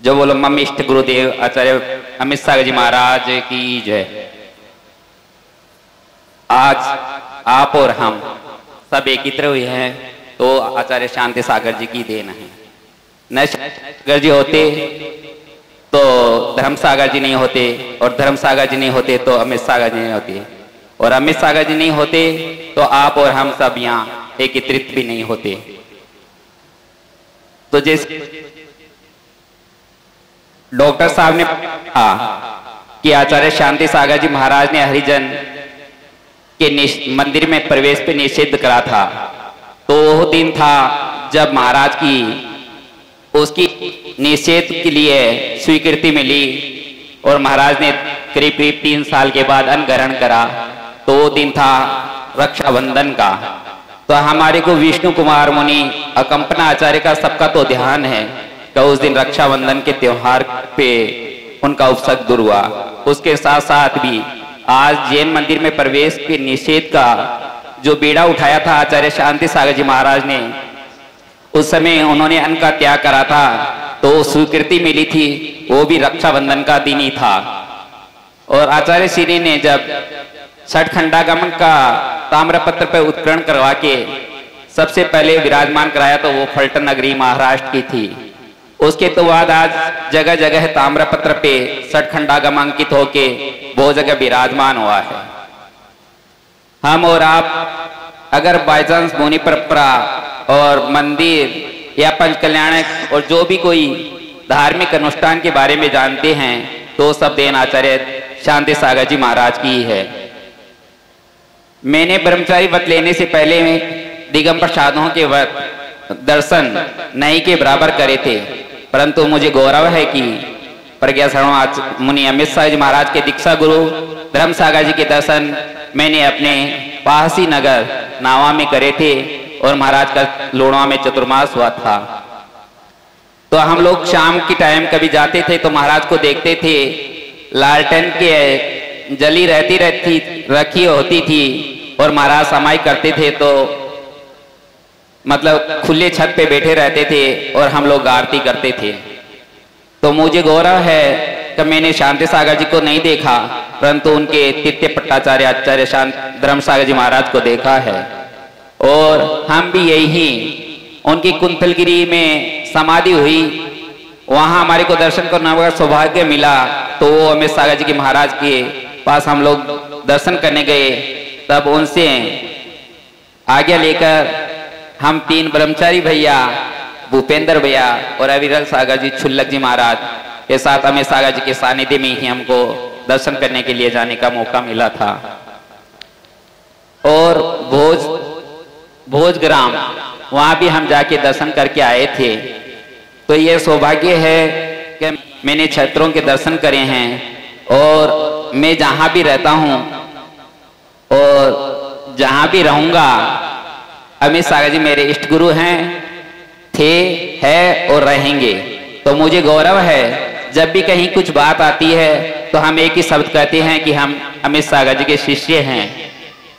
जो बोलो मम इष्ट गुरुदेव आचार्य अमित सागर जी महाराज की जय। आज आप और हम सब एकत्र हुए हैं तो आचार्य शांति सागर जी की देन है। न सागर जी होते तो धर्म सागर जी नहीं होते, और धर्म सागर जी नहीं होते तो अमित सागर जी नहीं होते, और अमित सागर जी नहीं होते तो आप और हम सब यहाँ एकत्रित भी नहीं होते। तो जैसे डॉक्टर साहब ने कहा कि आचार्य शांति सागर जी महाराज ने हरिजन के मंदिर में प्रवेश पे निषेध करा था, तो वो दिन था जब महाराज की उसकी निषेध के लिए स्वीकृति मिली और महाराज ने करीब करीब 3 साल के बाद अन्न ग्रहण करा। तो वो दिन था रक्षाबंधन का। तो हमारे को विष्णु कुमार मुनि अकंपना आचार्य का सबका तो ध्यान है कि उस दिन रक्षाबंधन के त्योहार पे उनका उपसर्ग दूर हुआ। उसके साथ साथ भी आज जैन मंदिर में प्रवेश के निषेध का जो बीड़ा उठाया था आचार्य शांति सागर जी महाराज ने, उस समय उन्होंने अन्न का त्याग करा था, तो स्वीकृति मिली थी, वो भी रक्षाबंधन का दिन ही था। और आचार्य श्री ने जब छठ खंडागमन का ताम्रपत्र पर उत्करण करवा के सबसे पहले विराजमान कराया तो वो फलटन नगरी महाराष्ट्र की थी। उसके तो बाद आज जगह जगह ताम्रपत्र पे छठ खंडागम अंकित होके वो जगह विराजमान हुआ है। हम और आप अगर बाईचांस मुनि परंपरा और मंदिर या पंच कल्याणक और जो भी कोई धार्मिक अनुष्ठान के बारे में जानते हैं तो सब देन आचार्य शांति सागर जी महाराज की है। मैंने ब्रह्मचारी व्रत लेने से पहले दिगंबर साधुओं के व्रत दर्शन नहीं के बराबर करे थे, परंतु मुझे गौरव है कि प्रज्ञा शरण मुनि अमित सागर जी महाराज के दीक्षा गुरु धर्म सागर जी के दर्शन मैंने अपने पासी नगर नावा में करे थे और महाराज का लोणवा में चतुर्मास हुआ था। तो हम लोग शाम की टाइम कभी जाते थे तो महाराज को देखते थे, लालटेन के जली रखी होती थी और महाराज समाई करते थे तो मतलब खुले छत पे बैठे रहते थे और हम लोग आरती करते थे। तो मुझे गौरव है कि मैंने शांति सागर जी को नहीं देखा, परंतु उनके तृतीय पट्टाचार्य आचार्य धर्म सागर जी महाराज को देखा है। और हम भी यही उनकी कुंतलगिरी में समाधि हुई, वहां हमारे को दर्शन करने का सौभाग्य मिला। तो वो अमित सागर जी के महाराज के पास हम लोग दर्शन करने गए, तब उनसे आज्ञा लेकर हम 3 ब्रह्मचारी भैया, भूपेंद्र भैया और अविरल सागर जी छुल्लक जी महाराज के साथ अमित सागर जी के सानिध्य में ही हमको दर्शन करने के लिए जाने का मौका मिला था। और भोजग्राम वहां भी हम जाके दर्शन करके आए थे। तो ये सौभाग्य है कि मैंने क्षेत्रों के दर्शन करे हैं और मैं जहां भी रहता हूं और जहां भी रहूंगा, अमित सागर जी मेरे इष्ट गुरु हैं, थे, है और रहेंगे। तो मुझे गौरव है, जब भी कहीं कुछ बात आती है तो हम एक ही शब्द कहते हैं कि हम अमित सागर जी के शिष्य हैं।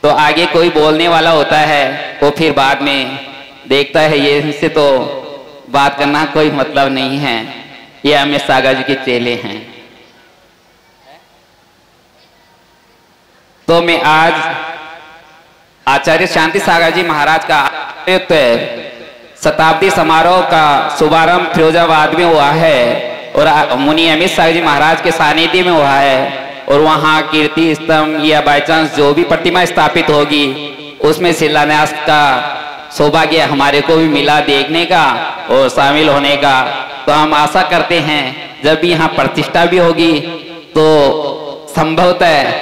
तो आगे कोई बोलने वाला होता है वो फिर बाद में देखता है ये इनसे तो बात करना कोई मतलब नहीं है, ये अमित सागर जी के चेले हैं। तो मैं आज आचार्य शांति सागर जी महाराज का शताब्दी समारोह का शुभारंभ फिरोजाबाद में हुआ है और मुनि अमित सागर जी महाराज के सानिध्य में हुआ है। और वहाँ कीर्ति स्तंभ या बाई चांस जो भी प्रतिमा स्थापित होगी उसमें शिलान्यास का सौभाग्य हमारे को भी मिला देखने का और शामिल होने का। तो हम आशा करते हैं जब भी यहाँ प्रतिष्ठा भी होगी तो संभवतः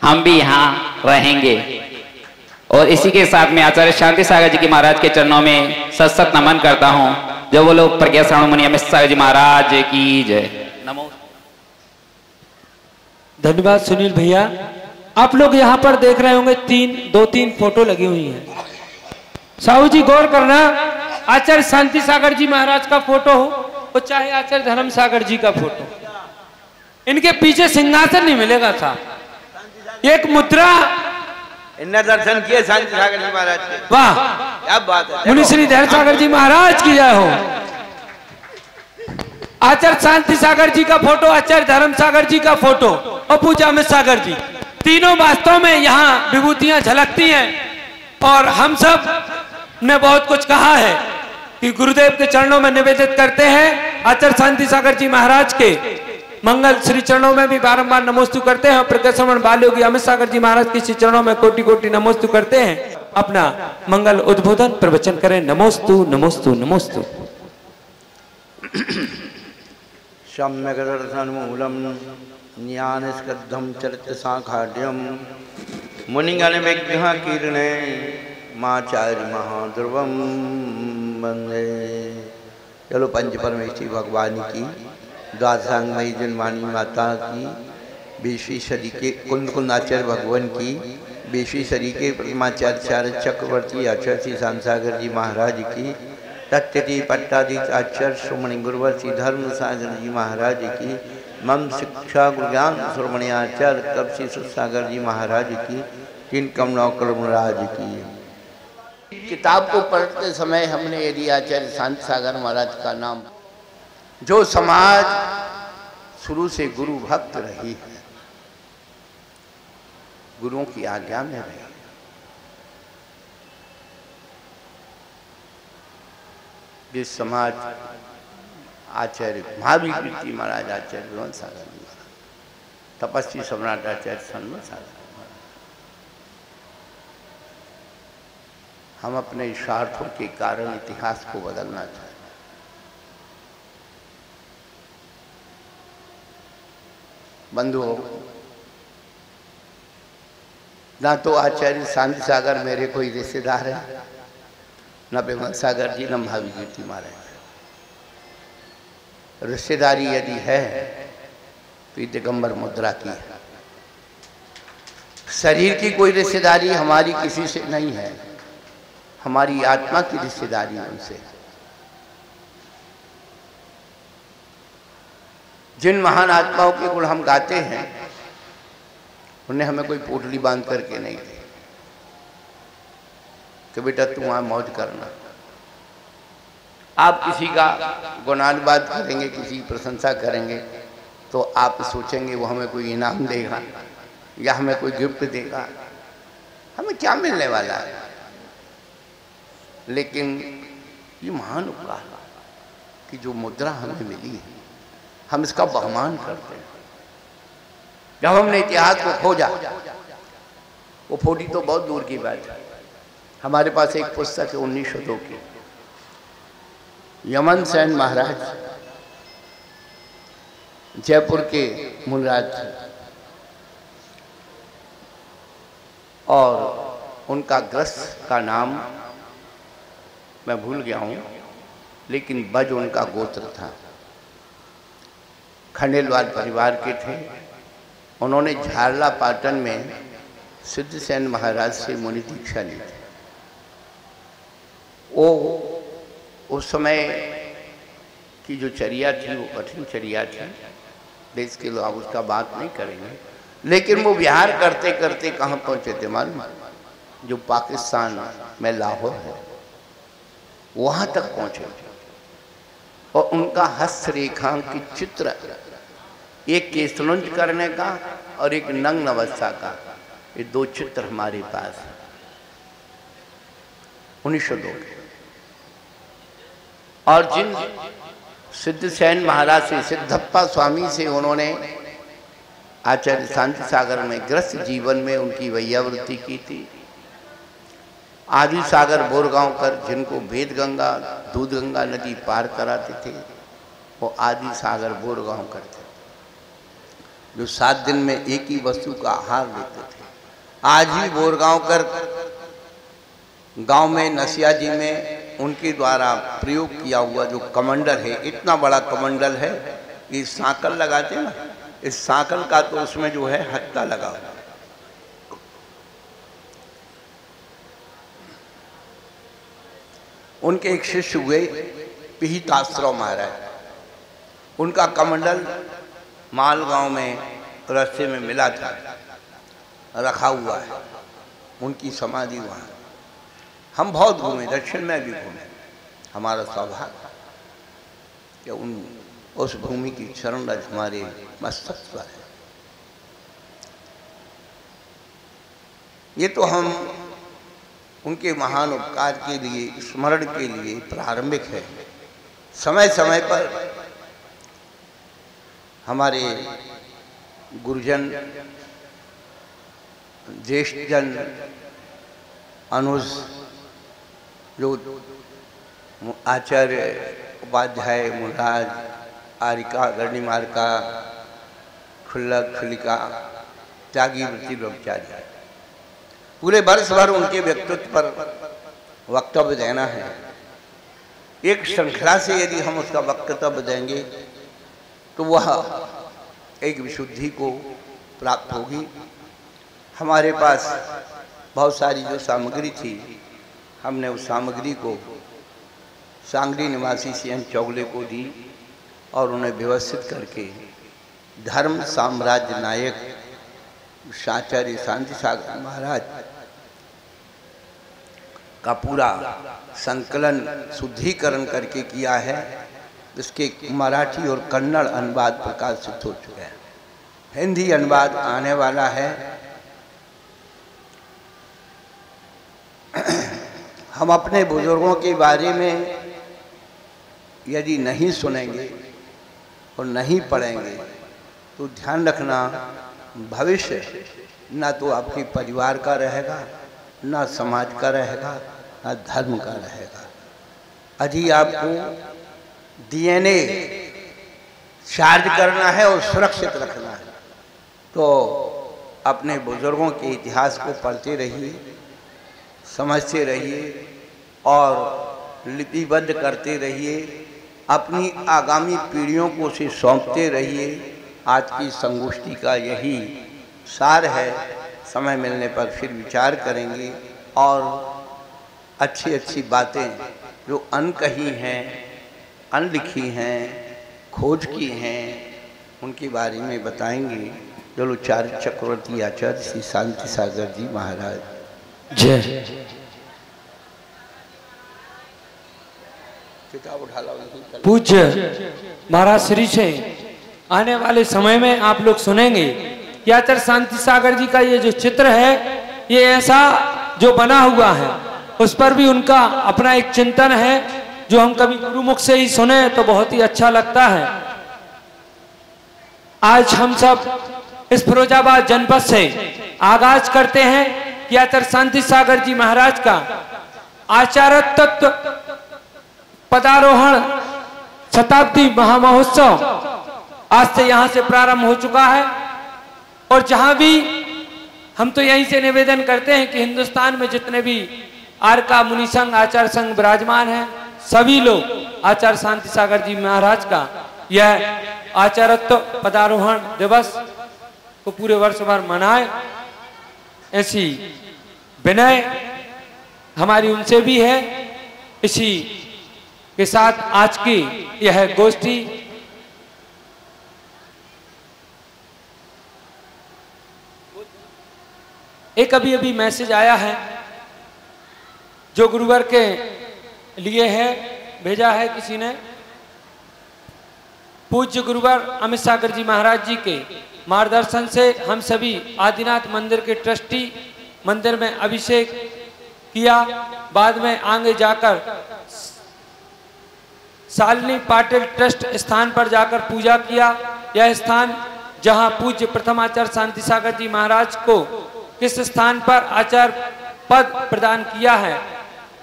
हम भी यहाँ रहेंगे। और इसी के साथ में आचार्य शांति सागर जी के महाराज के चरणों में सत नमन करता हूँ। जो वो लोग प्रज्ञा शरण मुनि अमित सागर जी महाराज की जय। नमो। धन्यवाद सुनील भैया। आप लोग यहाँ पर देख रहे होंगे 2-3 फोटो लगी हुई हैं। साहू जी गौर करना, आचार्य शांति सागर जी महाराज का फोटो हो और चाहे आचार्य धर्म सागर जी का फोटो, इनके पीछे सिंहासन नहीं मिलेगा साहब। एक मुद्रा इन्हें दर्शन किए शांति सागर जी महाराज के। वाह, क्या बात है। मुनि श्री धैर्य सागर जी महाराज की जय हो। आचार्य शांति सागर जी का फोटो, आचार्य धर्म सागर जी का फोटो और पूजा अमित सागर जी, तीनों वास्तव में यहाँ विभूतियां झलकती हैं। और हम सब ने बहुत कुछ कहा है कि गुरुदेव के चरणों में निवेदित करते हैं। आचार्य शांति सागर जी महाराज के मंगल श्री चरणों में भी बारंबार नमोस्तु करते हैं। प्रज्ञाश्रवण बाल योगी अमित सागर जी महाराज के श्री चरणों में कोटि कोटि नमोस्तु करते हैं। अपना मंगल उद्बोधन प्रवचन करें। नमोस्तु नमोस्तु नमोस्तु। सम्यक दर्शन मूलम ज्ञान स्कद्धम चरित्र साखाढ्यम मुनिगण विग्रह कीर्णे माचार्य महाध्रुवम वंदे। चलो पंच परमेश्वरी भगवान की द्वादशांगमयी जन्मानी माता की 20वीं सदी के कुंद आचार्य भगवान की 20वीं सदी के प्रतिमाचार्य चक्रवर्ती आचार्य श्री शांति सागर जी महाराज की तत्ति पट्टाधि आचार्य श्रोमणी गुरुवर श्री धर्म सागर जी महाराज की मम शिक्षा ज्ञान श्रोमणी आचार्य तब श्री सागर जी महाराज की तीन कमलाओं कर्मराज की। किताब को पढ़ते समय हमने यदि आचार्य शांति सागर महाराज का नाम, जो समाज शुरू से गुरु भक्त रही है, गुरुओं की आज्ञा में रही, जिस समाज आचार्य महावीर कीर्ति महाराज, आचार्य विनोद सागर महाराज, तपस्वी सम्राट आचार्य सन्मत सागर, हम अपने स्वार्थों के कारण इतिहास को बदलना चाहते हैं। बंधुओं, ना तो आचार्य शांति सागर मेरे कोई रिश्तेदार है, न विनोद सागर जी, न महावीर कीर्ति महाराज। रिश्तेदारी यदि है तो ये दिगंबर मुद्रा की है। शरीर की कोई रिश्तेदारी हमारी किसी से नहीं है, हमारी आत्मा की रिश्तेदारी उनसे। जिन महान आत्माओं के गुण हम गाते हैं उन्हें हमें कोई पोटली बांध करके नहीं दी कि बेटा तू वहां मौज करना। आप किसी का गुणानुवाद करेंगे, किसी की प्रशंसा करेंगे तो आप सोचेंगे वो हमें कोई इनाम देगा या हमें कोई गिफ्ट देगा, हमें क्या मिलने वाला है। लेकिन ये महान उपकार कि जो मुद्रा हमें मिली है हम इसका बहुमान करते हैं। जब हमने इतिहास को खोजा, वो फोड़ी तो बहुत दूर की बात है। हमारे पास एक पुस्तक है 1902 की, यमन सेन महाराज जयपुर के मूलराज थे और उनका ग्रस्त का नाम मैं भूल गया हूँ, लेकिन बज उनका गोत्र था। खंडेलवाल परिवार के थे। उन्होंने झारला पाटन में सिद्धसेन महाराज से मुनि दीक्षा ली थी। वो उस समय की जो चर्या थी वो कठिन चर्या थी, देश के लोग उसका बात नहीं करेंगे, लेकिन वो विहार करते करते कहाँ पहुँचे थे मालूम? जो पाकिस्तान में लाहौर है वहाँ तक पहुँचे और उनका हस्तरेखांकित चित्र, एक केसलुंज करने का और एक नग्न अवस्था का, ये दो चित्र हमारे पास है 1902 के। और जिन सिद्धसेन महाराज से, सिद्धप्पा स्वामी से उन्होंने आचार्य शांति सागर में ग्रस्त जीवन में उनकी वैयावृत्ति की थी। आदि सागर बोरगांव कर जिनको वेद गंगा दूध गंगा नदी पार कराते थे वो आदि सागर बोरगांव करते थे, जो 7 दिन में एक ही वस्तु का आहार लेते थे। आज भी बोरगांव कर गांव में नसिया जी में उनके द्वारा प्रयोग किया हुआ जो कमंडल है, इतना बड़ा कमंडल है, ये सांकल लगाते हैं ना, इस सांकल का तो उसमें जो है हत्ता लगा हुआ। उनके एक शिष्य हुए पिहिताश्रव महाराज, उनका कमंडल मालगांव में रास्ते में मिला था, रखा हुआ है, उनकी समाधि वहाँ। हम बहुत घूमे, दक्षिण में भी घूमे, हमारा सौभाग्य कि उस भूमि की चरण रज हमारे मस्तक पर है। ये तो हम उनके महान उपकार के लिए, स्मरण के लिए प्रारंभिक है। समय समय पर हमारे गुरुजन, ज्येष्ठजन, अनुज, जो आचार्य उपाध्याय, मुराज, आरिका, गणिमार्का, खुल्लक, खुलिका, त्यागी वृत्ति ब्रह्मचारी, पूरे वर्ष भर उनके व्यक्तित्व पर वक्तव्य देना है। एक श्रृंखला से यदि हम उसका वक्तव्य देंगे तो वह एक विशुद्धि को प्राप्त होगी। हमारे पास बहुत सारी जो सामग्री थी, हमने उस सामग्री को सांगली निवासी सीएन चौगले को दी और उन्हें व्यवस्थित करके धर्म साम्राज्य नायक आचार्य शांति सागर महाराज का पूरा संकलन शुद्धिकरण करके किया है। इसके मराठी और कन्नड़ अनुवाद प्रकाशित हो चुके हैं, हिंदी अनुवाद आने वाला है। हम अपने बुजुर्गों के बारे में यदि नहीं सुनेंगे और नहीं पढ़ेंगे तो ध्यान रखना, भविष्य ना तो आपके परिवार का रहेगा, ना समाज का रहेगा, ना धर्म का रहेगा। यदि आपको डीएनए चार्ज करना है और सुरक्षित रखना है तो अपने बुजुर्गों के इतिहास को पढ़ते रहिए, समझते रहिए और लिपिबद्ध करते रहिए। अपनी आगामी पीढ़ियों को उसे सौंपते रहिए। आज की संगोष्ठी का यही सार है। समय मिलने पर फिर विचार करेंगे और अच्छी अच्छी बातें जो अनकही हैं, अनलिखी हैं, खोज की हैं, उनके बारे में बताएंगे। जलोचार्य चक्रवर्ती आचार्य श्री शांति सागर जी महाराज। जय। किताब उठा लो। पूज्य महाराज श्री से आने वाले समय में आप लोग सुनेंगे कि आचार्य शांति सागर जी का ये जो चित्र है, ये ऐसा जो बना हुआ है, उस पर भी उनका अपना एक चिंतन है जो हम कभी गुरुमुख से ही सुने तो बहुत ही अच्छा लगता है। आज हम सब इस फिरोजाबाद जनपद से आगाज करते हैं कि आचार्य शांति सागर जी महाराज का आचार्य तत्व पदारोहण शताब्दी महामहोत्सव आज से यहाँ से प्रारंभ हो चुका है। और जहां भी हम तो यहीं से निवेदन करते हैं कि हिंदुस्तान में जितने भी आर्का मुनि संघ आचार्य संघ विराजमान हैं, सभी लोग आचार्य शांति सागर जी महाराज का यह आचार्यत्व पदारोहण दिवस को पूरे वर्ष भर मनाए, ऐसी विनय हमारी उनसे भी है। इसी के साथ आज की यह गोष्ठी एक अभी अभी मैसेज आया है जो गुरुवर के लिए है, भेजा है किसी ने। पूज्य गुरुवर अमित सागर जी महाराज जी के मार्गदर्शन से हम सभी आदिनाथ मंदिर के ट्रस्टी मंदिर में अभिषेक किया, बाद में आगे जाकर शालिनी पाटिल ट्रस्ट स्थान पर जाकर पूजा किया। यह स्थान जहां पूज्य प्रथम आचार्य शांति सागर जी महाराज को किस स्थान पर आचार्य पद प्रदान किया है,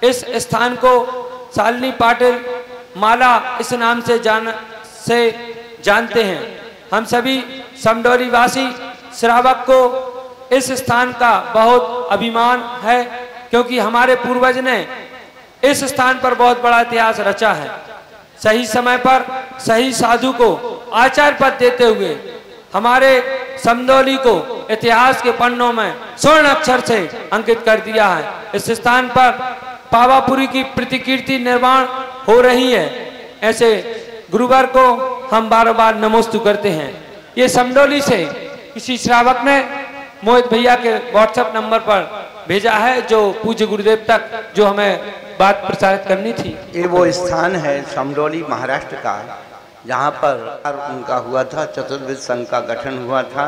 इस स्थान को शालिनी पाटिल माला इस नाम से जानते हैं। हम सभी समडोली वासी श्रावक को इस स्थान का बहुत अभिमान है, क्योंकि हमारे पूर्वज ने इस स्थान पर बहुत बड़ा इतिहास रचा है। सही समय पर सही साधु को आचार्य पद देते हुए हमारे समडोली को इतिहास के पन्नों में स्वर्ण अक्षर से अंकित कर दिया है। इस स्थान पर पावापुरी की प्रतिकीर्ति निर्माण हो रही है। ऐसे गुरुवार को हम बार बार नमोस्तु करते हैं। ये समडोली से किसी श्रावक ने मोहित भैया के व्हाट्सएप नंबर पर भेजा है, जो पूज्य गुरुदेव तक जो हमें बात प्रसारित करनी थी। ये वो स्थान है समडोली महाराष्ट्र का, जहाँ पर उनका हुआ था, चतुर्विद संघ का गठन हुआ था।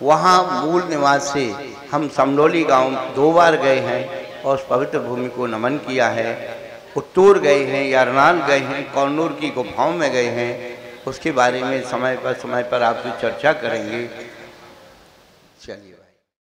वहाँ मूल निवास से हम समडोली गांव 2 बार गए हैं और उस पवित्र भूमि को नमन किया है। उत्तूर गए हैं, यारनाल गए हैं, कौनूर की गुफाओं में गए हैं। उसके बारे में समय पर आपसे चर्चा करेंगे। चलिए।